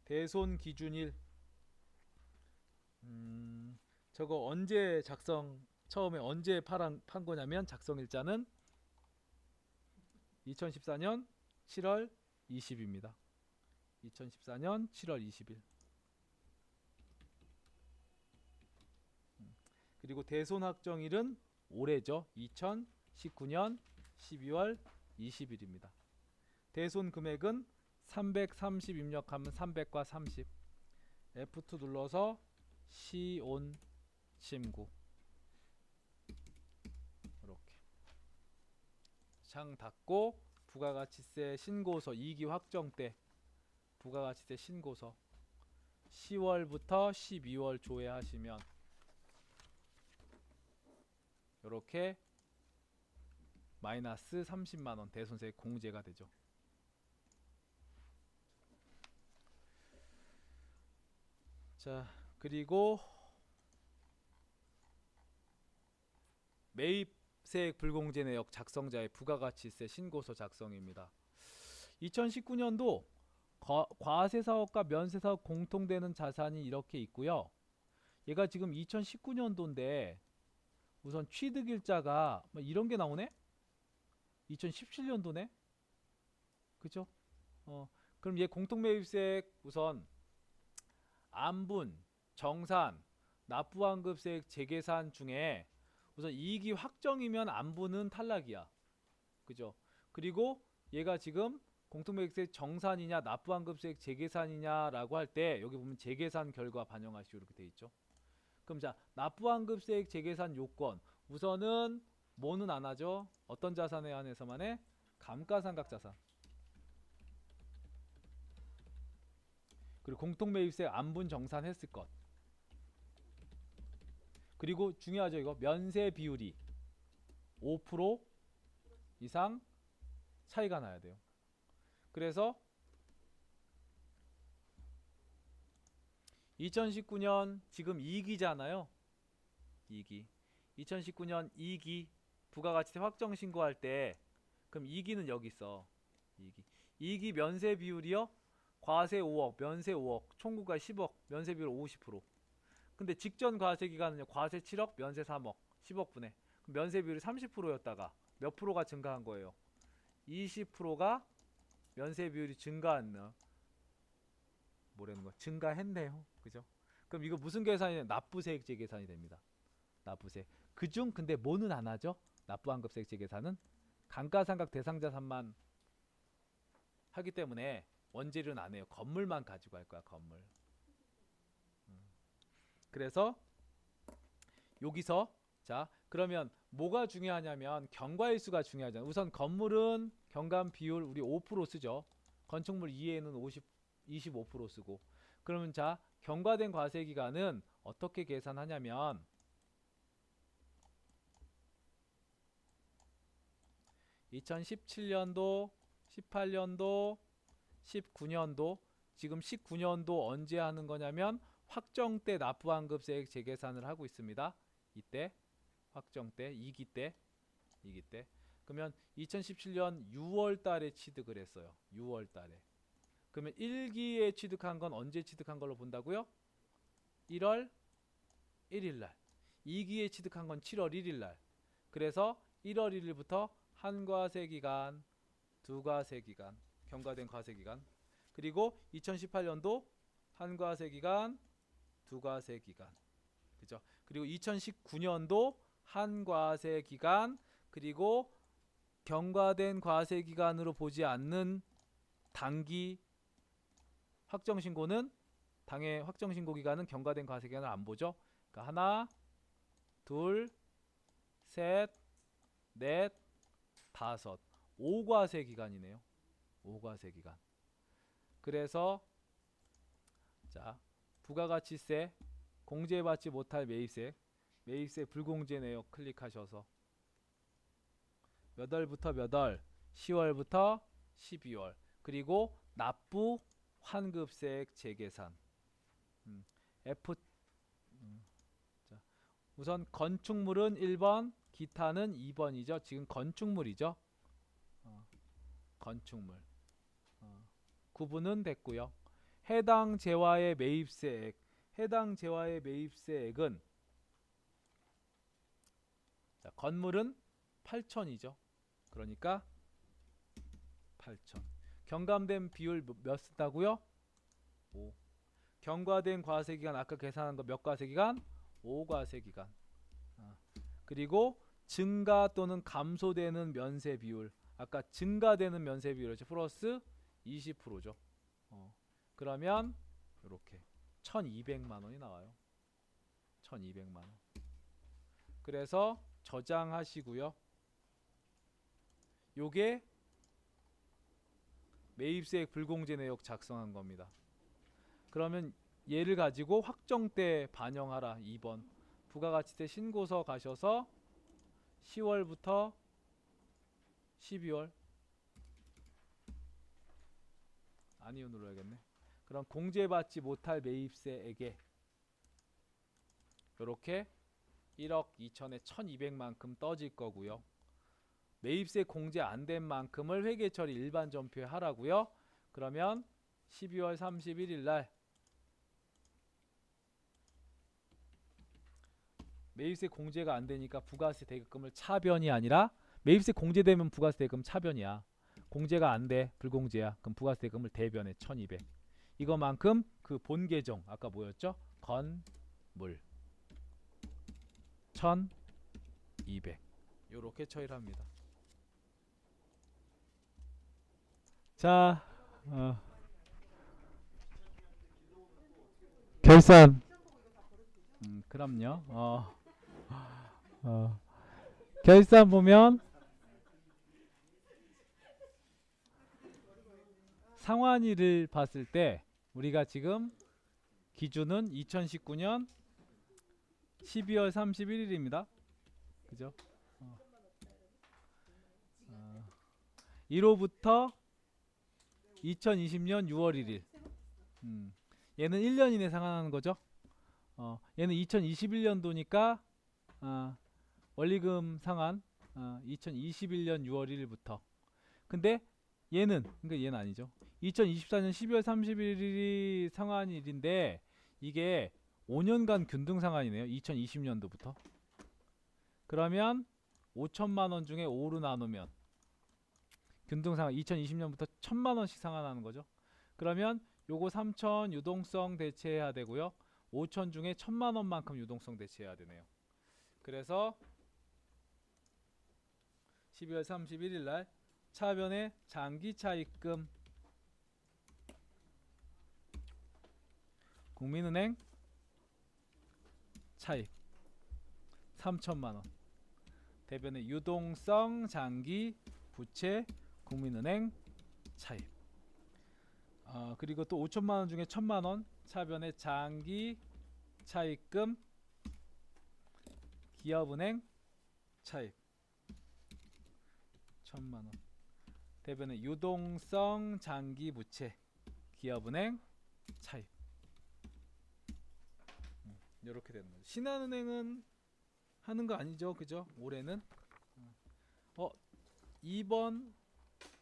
대손 기준일. 저거 언제 처음에 언제 판 거냐면 작성일자는 2014년 7월 20입니다. 2014년 7월 20일. 그리고 대손 확정일은 올해죠. 2019년 12월 20일입니다. 대손 금액은 330 입력하면 300과 30. F2 눌러서 시온 심구. 이렇게 창 닫고 부가가치세 신고서 2기 확정 때 부가가치세 신고서 10월부터 12월 조회하시면 이렇게 마이너스 30만원 대손세 공제가 되죠. 자, 그리고 매입세액 불공제 내역 작성자의 부가가치세 신고서 작성입니다. 2019년도 과세사업과 면세사업 공통되는 자산이 이렇게 있고요. 얘가 지금 2019년도인데 우선 취득일자가 뭐 이런 게 나오네? 2017년도네? 그죠? 그럼 얘 공통매입세액 우선 안분, 정산, 납부환급세액 재계산 중에 우선 이익이 확정이면 안분은 탈락이야. 그죠? 그리고 얘가 지금 공통매입세액 정산이냐 납부환급세액 재계산이냐라고 할 때 여기 보면 재계산 결과 반영하시오 이렇게 돼 있죠. 그럼 자, 납부환급세액 재계산 요건 우선은 뭐는 안 하죠? 어떤 자산에 한해서만 해? 감가상각자산. 그리고 공통매입세액 안분 정산했을 것. 그리고 중요하죠 이거 면세 비율이 5% 이상 차이가 나야 돼요. 그래서 2019년 지금 2기잖아요. 2기. 2019년 2기 부가가치세 확정 신고할 때 그럼 2기는 여기 있어. 2기. 2기 면세 비율이요. 과세 5억, 면세 5억, 총구가 10억, 면세 비율 50%. 근데 직전 과세 기간은요. 과세 7억, 면세 3억, 10억분의. 면세 비율이 30%였다가 몇 프로가 증가한 거예요? 20%가 면세 비율이 증가했나? 뭐라는 거? 증가했네요. 그죠? 그럼 이거 무슨 계산이냐? 납부세액제 계산이 됩니다. 납부세. 그중 근데 뭐는 안 하죠? 납부환급세액제 계산은 감가상각 대상자산만 하기 때문에 원재료는 안 해요. 건물만 가지고 할 거야. 건물. 그래서 여기서 자 그러면 뭐가 중요하냐면 경과일수가 중요하잖아요. 우선 건물은 경감 비율 우리 5% 쓰죠. 건축물 이외에는 25% 쓰고. 그러면 자 경과된 과세기간은 어떻게 계산하냐면 2017년도, 18년도, 19년도 지금 19년도 언제 하는 거냐면 확정 때 납부환급세액 재계산을 하고 있습니다. 이때 확정 때 2기 때 그러면 2017년 6월 달에 취득을 했어요. 6월 달에. 그러면 1기에 취득한 건 언제 취득한 걸로 본다고요? 1월 1일 날. 2기에 취득한 건 7월 1일 날. 그래서 1월 1일부터 한 과세 기간, 두 과세 기간, 경과된 과세 기간. 그리고 2018년도 한 과세 기간, 두 과세 기간. 그죠? 그리고 2019년도 한 과세 기간, 그리고 경과된 과세 기간으로 보지 않는 당기 확정 신고는 당해 확정 신고 기간은 경과된 과세 기간을 안 보죠. 그러니까 하나, 둘, 셋, 넷, 다섯, 5과세 기간이네요. 5과세 기간. 그래서 자 부가가치세, 공제받지 못할 매입세, 매입세 불공제 내역 클릭하셔서 몇 월부터 몇 월, 10월부터 12월, 그리고 납부 환급세액 재계산. F. 자, 우선 건축물은 1번, 기타는 2번이죠. 지금 건축물이죠. 건축물. 구분은 됐고요. 해당 재화의 매입세액. 해당 재화의 매입세액은, 자, 건물은 8천이죠. 그러니까 8천. 경감된 비율 몇 쓴다고요? 5. 경과된 과세기간 아까 계산한 거 몇 과세기간? 5과세기간. 그리고 증가 또는 감소되는 면세 비율. 아까 증가되는 면세 비율이죠. 플러스 20%죠. 그러면 이렇게 1200만 원이 나와요. 1200만 원. 그래서 저장하시고요. 요게 매입세액 불공제 내역 작성한 겁니다. 그러면 얘를 가지고 확정때 반영하라. 2번 부가가치세 신고서 가셔서 10월부터 12월 아니요 눌러야겠네. 그럼 공제받지 못할 매입세액에 요렇게 1억 2천에 1200만큼 떠질 거고요. 매입세 공제 안 된 만큼을 회계처리 일반 전표에 하라고요. 그러면 12월 31일 날 매입세 공제가 안 되니까 부가세 대금을 차변이 아니라, 매입세 공제되면 부가세 대금 차변이야. 공제가 안 돼, 불공제야. 그럼 부가세 대금을 대변해. 1200. 이거만큼 그 본 계정 아까 뭐였죠? 건물 1200 요렇게 처리를 합니다. 자, 결산. 그럼요. 결산 보면 상환일을 봤을 때 우리가 지금 기준은 2019년 12월 31일입니다. 그죠? 1호부터 2020년 6월 1일. 얘는 1년 이내 상환하는 거죠. 얘는 2021년도니까 원리금 상환 2021년 6월 1일부터. 근데 얘는, 그러니까 얘는 아니죠. 2024년 12월 31일이 상환일인데 이게 5년간 균등 상환이네요. 2020년도부터. 그러면 5천만 원 중에 5로 나누면 균등 상환 2020년부터 1000만 원씩 상환하는 거죠. 그러면 요거 3천 유동성 대체해야 되고요. 5천 중에 1000만 원만큼 유동성 대체해야 되네요. 그래서 12월 31일 날 차변에 장기 차입금 국민은행 차입 3천만 원. 대변에 유동성 장기 부채 국민은행 차입. 그리고 또 5천만 원 중에 1000만 원 차변에 장기 차입금 기업은행 차입 1000만 원. 대변에 유동성 장기 부채 기업은행 차입. 이렇게 되는 거죠. 신한은행은 하는 거 아니죠, 그죠? 올해는 2번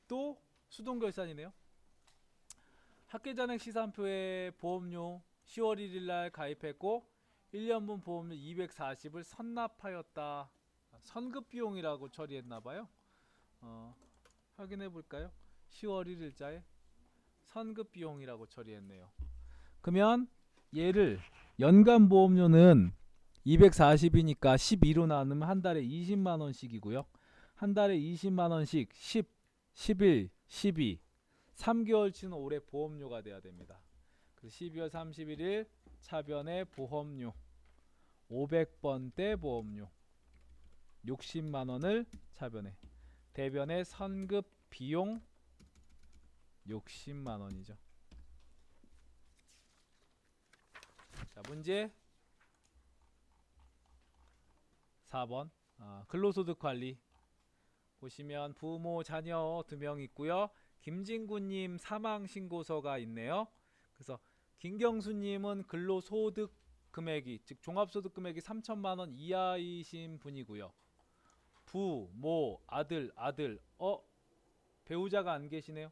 또 수동결산이네요. 학계잔액 시산표에 보험료 10월 1일날 가입했고 1년분 보험료 240을 선납하였다. 선급비용이라고 처리했나봐요. 확인해볼까요? 10월 1일자에 선급비용이라고 처리했네요. 그러면 얘를 연간 보험료는 240이니까 12로 나누면 한 달에 20만원씩이고요. 한 달에 20만원씩 10, 11, 12 3개월치는 올해 보험료가 돼야 됩니다. 그래서 12월 31일 차변의 보험료 500번대 보험료 60만원을 차변에, 대변의 선급 비용 60만원이죠. 자, 문제 4번. 근로소득 관리 보시면 부모 자녀 2명 있고요. 김진구님 사망 신고서가 있네요. 그래서 김경수님은 근로소득 금액이 즉 종합소득 금액이 3천만 원 이하이신 분이고요. 부모 아들 배우자가 안 계시네요.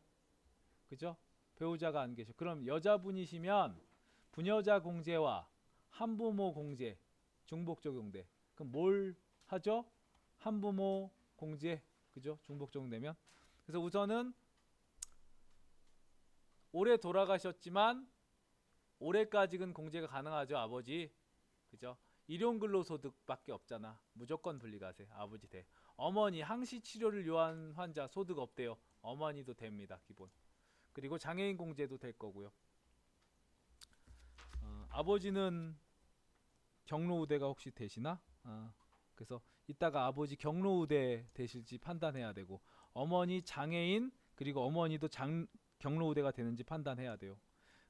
그죠? 배우자가 안 계셔. 그럼 여자분이시면 부녀자 공제와 한부모 공제 중복 적용돼. 그럼 뭘 하죠? 한부모 공제, 그죠? 중복 적용되면. 그래서 우선은 올해 돌아가셨지만 올해까지는 공제가 가능하죠, 아버지. 그죠? 일용근로소득밖에 없잖아. 무조건 분리가세. 아버지 돼. 어머니 항시 치료를 요한 환자 소득 없대요. 어머니도 됩니다, 기본. 그리고 장애인 공제도 될 거고요. 아버지는 경로우대가 혹시 되시나? 그래서 이따가 아버지 경로우대 되실지 판단해야 되고, 어머니 장애인, 그리고 어머니도 경로우대가 되는지 판단해야 돼요.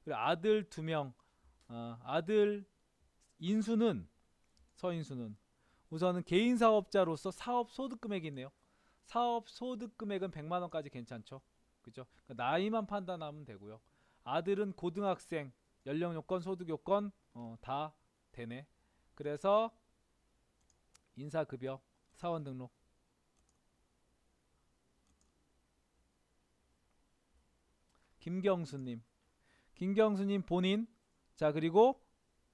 그리고 아들 2명, 아들 인수는, 서인수는 우선은 개인 사업자로서 사업 소득 금액이 있네요. 사업 소득 금액은 100만 원까지 괜찮죠. 그죠? 나이만 판단하면 되고요. 아들은 고등학생, 연령 요건, 소득 요건 다 되네. 그래서 인사급여, 사원 등록. 김경수님 본인. 자, 그리고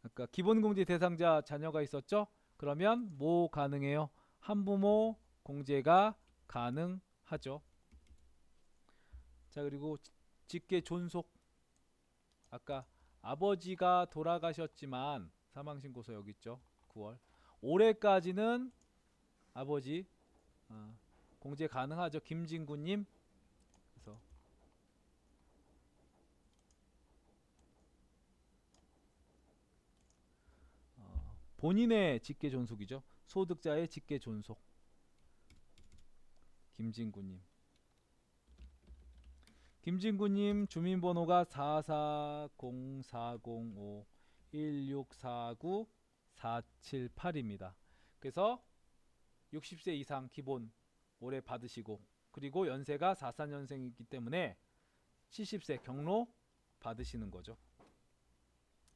아까 기본공제 대상자 자녀가 있었죠? 그러면 뭐 가능해요? 한부모 공제가 가능하죠. 자, 그리고 직계 존속. 아까 아버지가 돌아가셨지만 사망신고서 여기 있죠. 9월. 올해까지는 아버지 공제 가능하죠. 김진구님. 그래서 본인의 직계 존속이죠. 소득자의 직계 존속. 김진구님 주민번호가 440-405-1649-478입니다. 그래서 60세 이상 기본 올해 받으시고, 그리고 연세가 44년생이기 때문에 70세 경로 받으시는 거죠.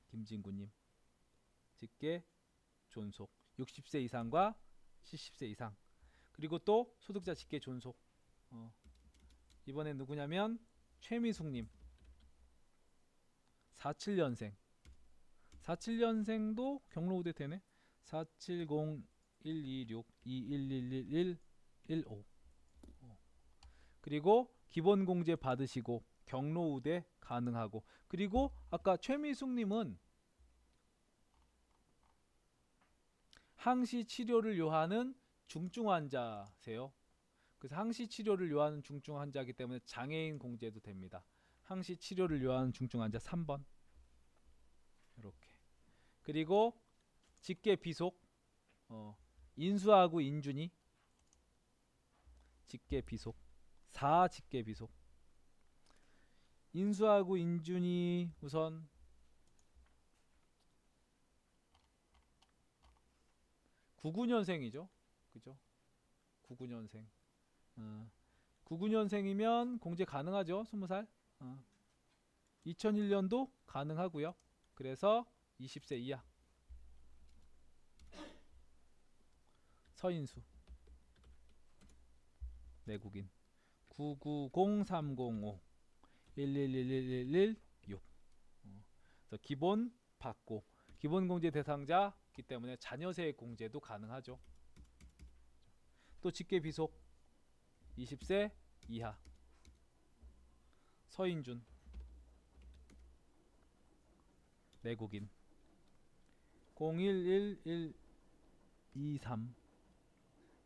김진구님 직계 존속 60세 이상과 70세 이상. 그리고 또 소득자 직계 존속 이번엔 누구냐면 최미숙님 47년생도 경로우대 되네. 470-126-2111-115. 그리고 기본공제 받으시고 경로우대 가능하고, 그리고 아까 최미숙님은 항시 치료를 요하는 중증 환자세요. 그래서 항시 치료를 요하는 중증 환자이기 때문에 장애인 공제도 됩니다. 항시 치료를 요하는 중증 환자 3번. 이렇게. 그리고 직계 비속 인수하고 인준이 직계 비속 4직계 비속. 인수하고 인준이 우선 99년생이죠. 그죠? 99년생. 99년생이면 공제 가능하죠. 20살. 2001년도 가능하고요. 그래서 20세 이하. 서인수. 내국인. 990-305-1111116. 그래서 기본 받고, 기본 공제 대상자이기 때문에 자녀세 공제도 가능하죠. 또 직계 비속 20세 이하. 서인준. 내국인. 011123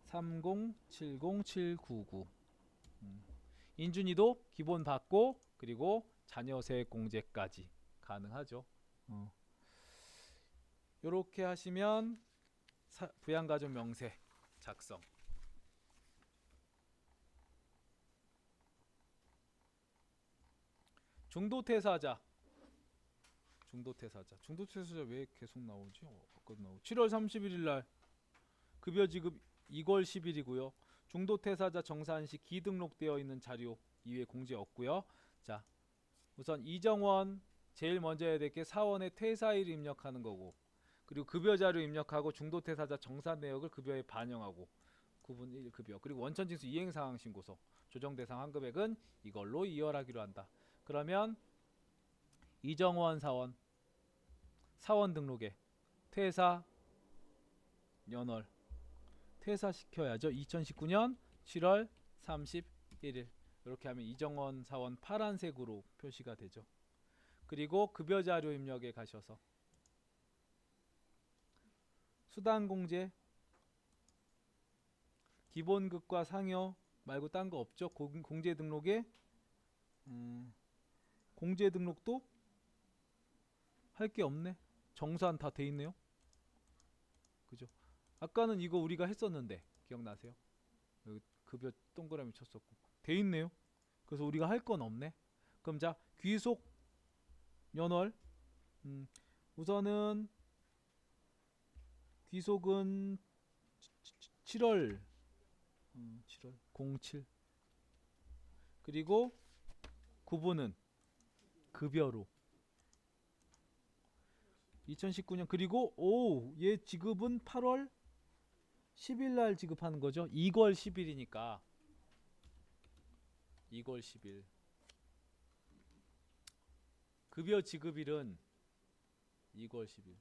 3070799. 인준이도 기본 받고, 그리고 자녀세 공제까지 가능하죠. 요렇게 하시면 부양가족 명세 작성. 중도퇴사자 중도퇴사자. 중도퇴사자 왜 계속 나오지? 아까도 나오고. 7월 31일 날 급여 지급 2월 10일이고요. 중도퇴사자 정산 시 기등록되어 있는 자료 이외에 공지 없고요. 자, 우선 이정원 제일 먼저 해야 될 게 사원의 퇴사일 입력하는 거고, 그리고 급여 자료 입력하고 중도퇴사자 정산 내역을 급여에 반영하고 9분 1 급여, 그리고 원천징수 이행상황 신고서 조정 대상 환급액은 이걸로 이월하기로 한다. 그러면 이정원 사원 사원 등록에 퇴사 연월 퇴사시켜야죠. 2019년 7월 31일 이렇게 하면 이정원 사원 파란색으로 표시가 되죠. 그리고 급여 자료 입력에 가셔서 수당공제 기본급과 상여 말고 딴 거 없죠. 공제 등록에 공제 등록도 할 게 없네. 정산 다 돼 있네요. 그죠? 아까는 이거 우리가 했었는데 기억나세요? 여기 급여 동그라미 쳤었고 돼 있네요. 그래서 우리가 할 건 없네. 그럼 자, 귀속 연월 우선은 귀속은 7월 07 그리고 구분은 급여로 2019년 그리고 얘 지급은 8월 10일 날 지급하는 거죠. 2월 10일이니까 2월 10일 급여 지급일은 2월 10일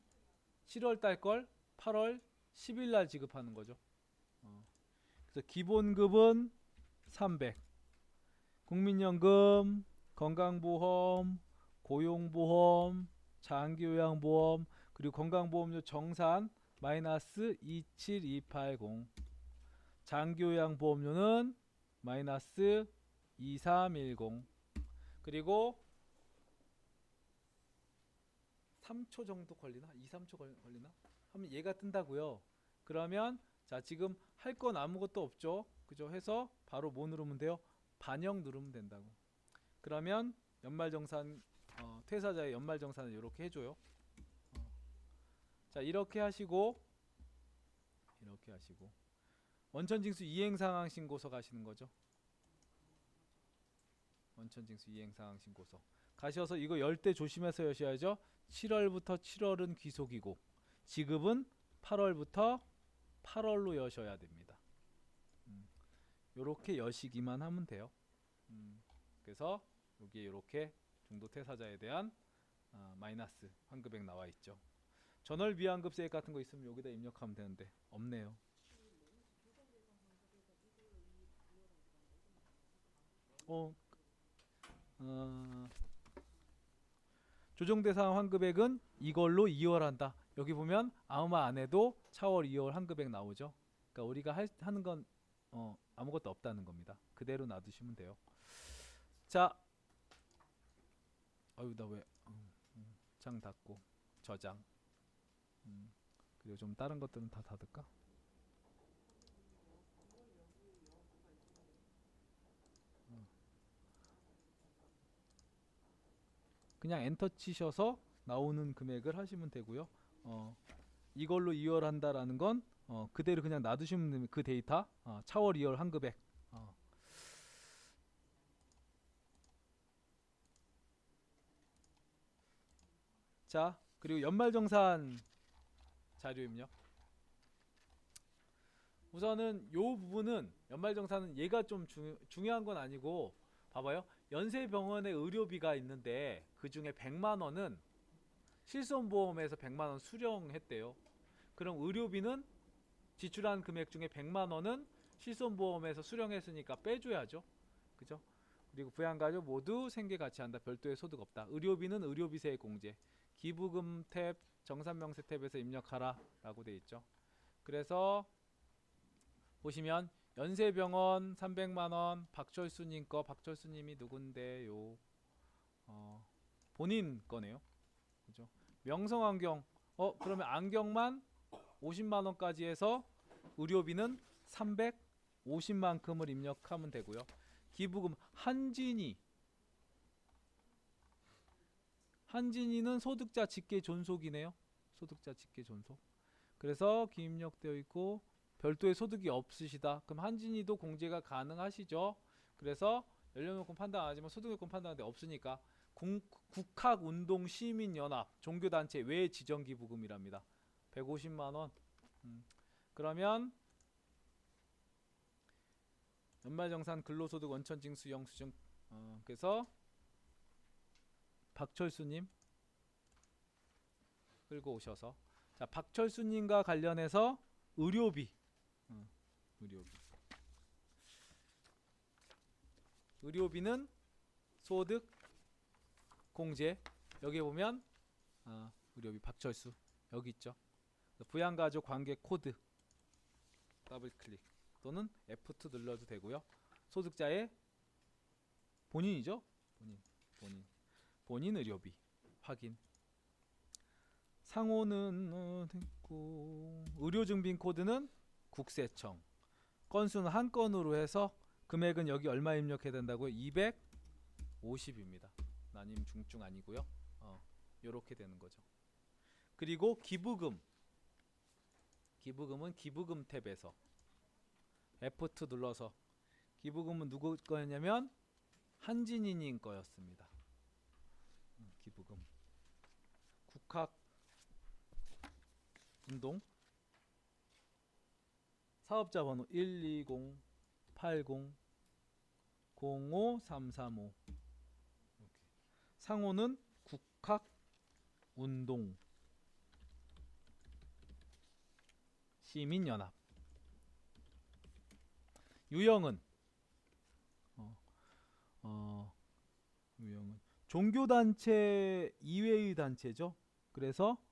7월 달 걸 8월 10일 날 지급하는 거죠. 그래서 기본급은 300 국민연금 건강보험 고용보험 장기요양보험 그리고 건강보험료 정산 마이너스 27280 장기요양보험료는 마이너스 2310 그리고 3초 정도 걸리나? 2-3초 걸리나? 하면 얘가 뜬다고요. 그러면 자, 지금 할 건 아무것도 없죠. 그죠? 해서 바로 뭐 누르면 돼요? 반영 누르면 된다고. 그러면 연말정산 퇴사자의 연말정산을 이렇게 해줘요. 자, 이렇게 하시고 원천징수 이행상황 신고서 가시는 거죠. 원천징수 이행상황 신고서 가셔서 이거 열 때 조심해서 여셔야죠. 7월부터 7월은 귀속이고 지급은 8월부터 8월로 여셔야 됩니다. 요렇게 여시기만 하면 돼요. 그래서 여기에 이렇게 중도퇴사자에 대한 마이너스 환급액 나와 있죠. 전월 비환급세액 같은 거 있으면 여기다 입력하면 되는데 없네요. 조정대상 환급액은 이걸로 2월한다. 여기 보면 아무 말 안 해도 차월 2월 환급액 나오죠. 그러니까 우리가 하는 건 아무것도 없다는 겁니다. 그대로 놔두시면 돼요. 자, 아유 나 왜 장 닫고 저장. 그리고 좀 다른 것들은 다 닫을까? 그냥 엔터 치셔서 나오는 금액을 하시면 되고요. 이걸로 2월 한다라는 건 그대로 그냥 놔두시면 됩니다. 그 데이터 차월 2월 환급액. 자, 그리고 연말정산 자료 입력. 우선은 요 부분은 연말정산은 얘가 좀 중요한 건 아니고 봐봐요. 연세병원의 의료비가 있는데 그 중에 100만원은 실손보험에서 100만원 수령했대요. 그럼 의료비는 지출한 금액 중에 100만원은 실손보험에서 수령했으니까 빼줘야죠. 그죠? 그리고 부양가족 모두 생계가치한다. 별도의 소득 없다. 의료비는 의료비세액 공제. 기부금 탭, 정산명세 탭에서 입력하라 라고 돼 있죠. 그래서 보시면 연세병원 300만원 박철수님 거, 박철수님이 누군데요? 본인 거네요. 그죠? 명성안경 그러면 안경만 50만원까지 해서 의료비는 350만큼을 입력하면 되고요. 기부금 한진이 한진이는 소득자 직계 존속이네요. 소득자 직계 존속. 그래서 기입력되어 있고 별도의 소득이 없으시다. 그럼 한진이도 공제가 가능하시죠. 그래서 연령요건 판단 안 하지만 소득요건 판단하는데 없으니까 국학운동 시민연합 종교단체 외 지정기부금이랍니다. 150만원. 그러면 연말정산 근로소득 원천징수 영수증. 그래서 박철수님 끌고 오셔서, 자, 박철수님과 관련해서 의료비. 의료비는 소득 공제. 여기 보면 의료비 박철수 여기 있죠. 부양가족 관계 코드 더블 클릭 또는 F2 눌러도 되고요. 소득자의 본인이죠. 본인 의료비 확인. 상호는 됐고, 의료증빙 코드는 국세청. 건수는 한 건으로 해서 금액은 여기 얼마 입력해야 된다고요? 250입니다. 난임 중증 아니고요. 요렇게 되는 거죠. 그리고 기부금. 기부금은 기부금 탭에서 F2 눌러서, 기부금은 누구 거였냐면 한진이님 거였습니다. 기부금 국학운동 사업자 번호 12080053335. 상호는 국학운동 시민연합. 유형은 유형은 종교단체 이외의 단체죠. 그래서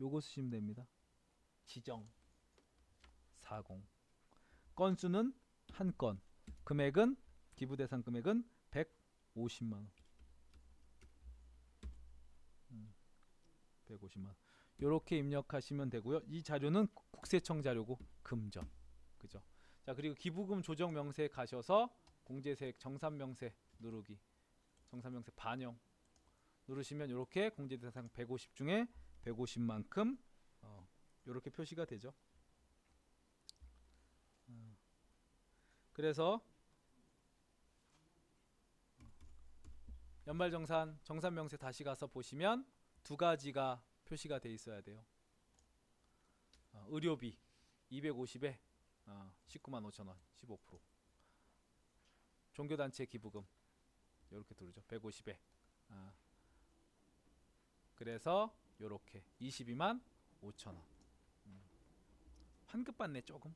요거 쓰시면 됩니다. 지정 40. 건수는 한 건. 금액은 기부 대상 금액은 150만원. 150만원. 요렇게 입력하시면 되고요. 이 자료는 국세청 자료고 금전. 그죠? 자, 그리고 기부금 조정 명세에 가셔서 공제세액 정산명세 누르기. 정산명세 반영 누르시면 요렇게 공제대상 150 중에 150만큼 요렇게 표시가 되죠. 그래서 연말정산 정산명세 다시 가서 보시면 두 가지가 표시가 돼 있어야 돼요. 의료비 250에 195,000원 15%. 종교단체 기부금 요렇게 들어오죠. 150에 그래서 요렇게 22만 5천원. 환급 받네 조금.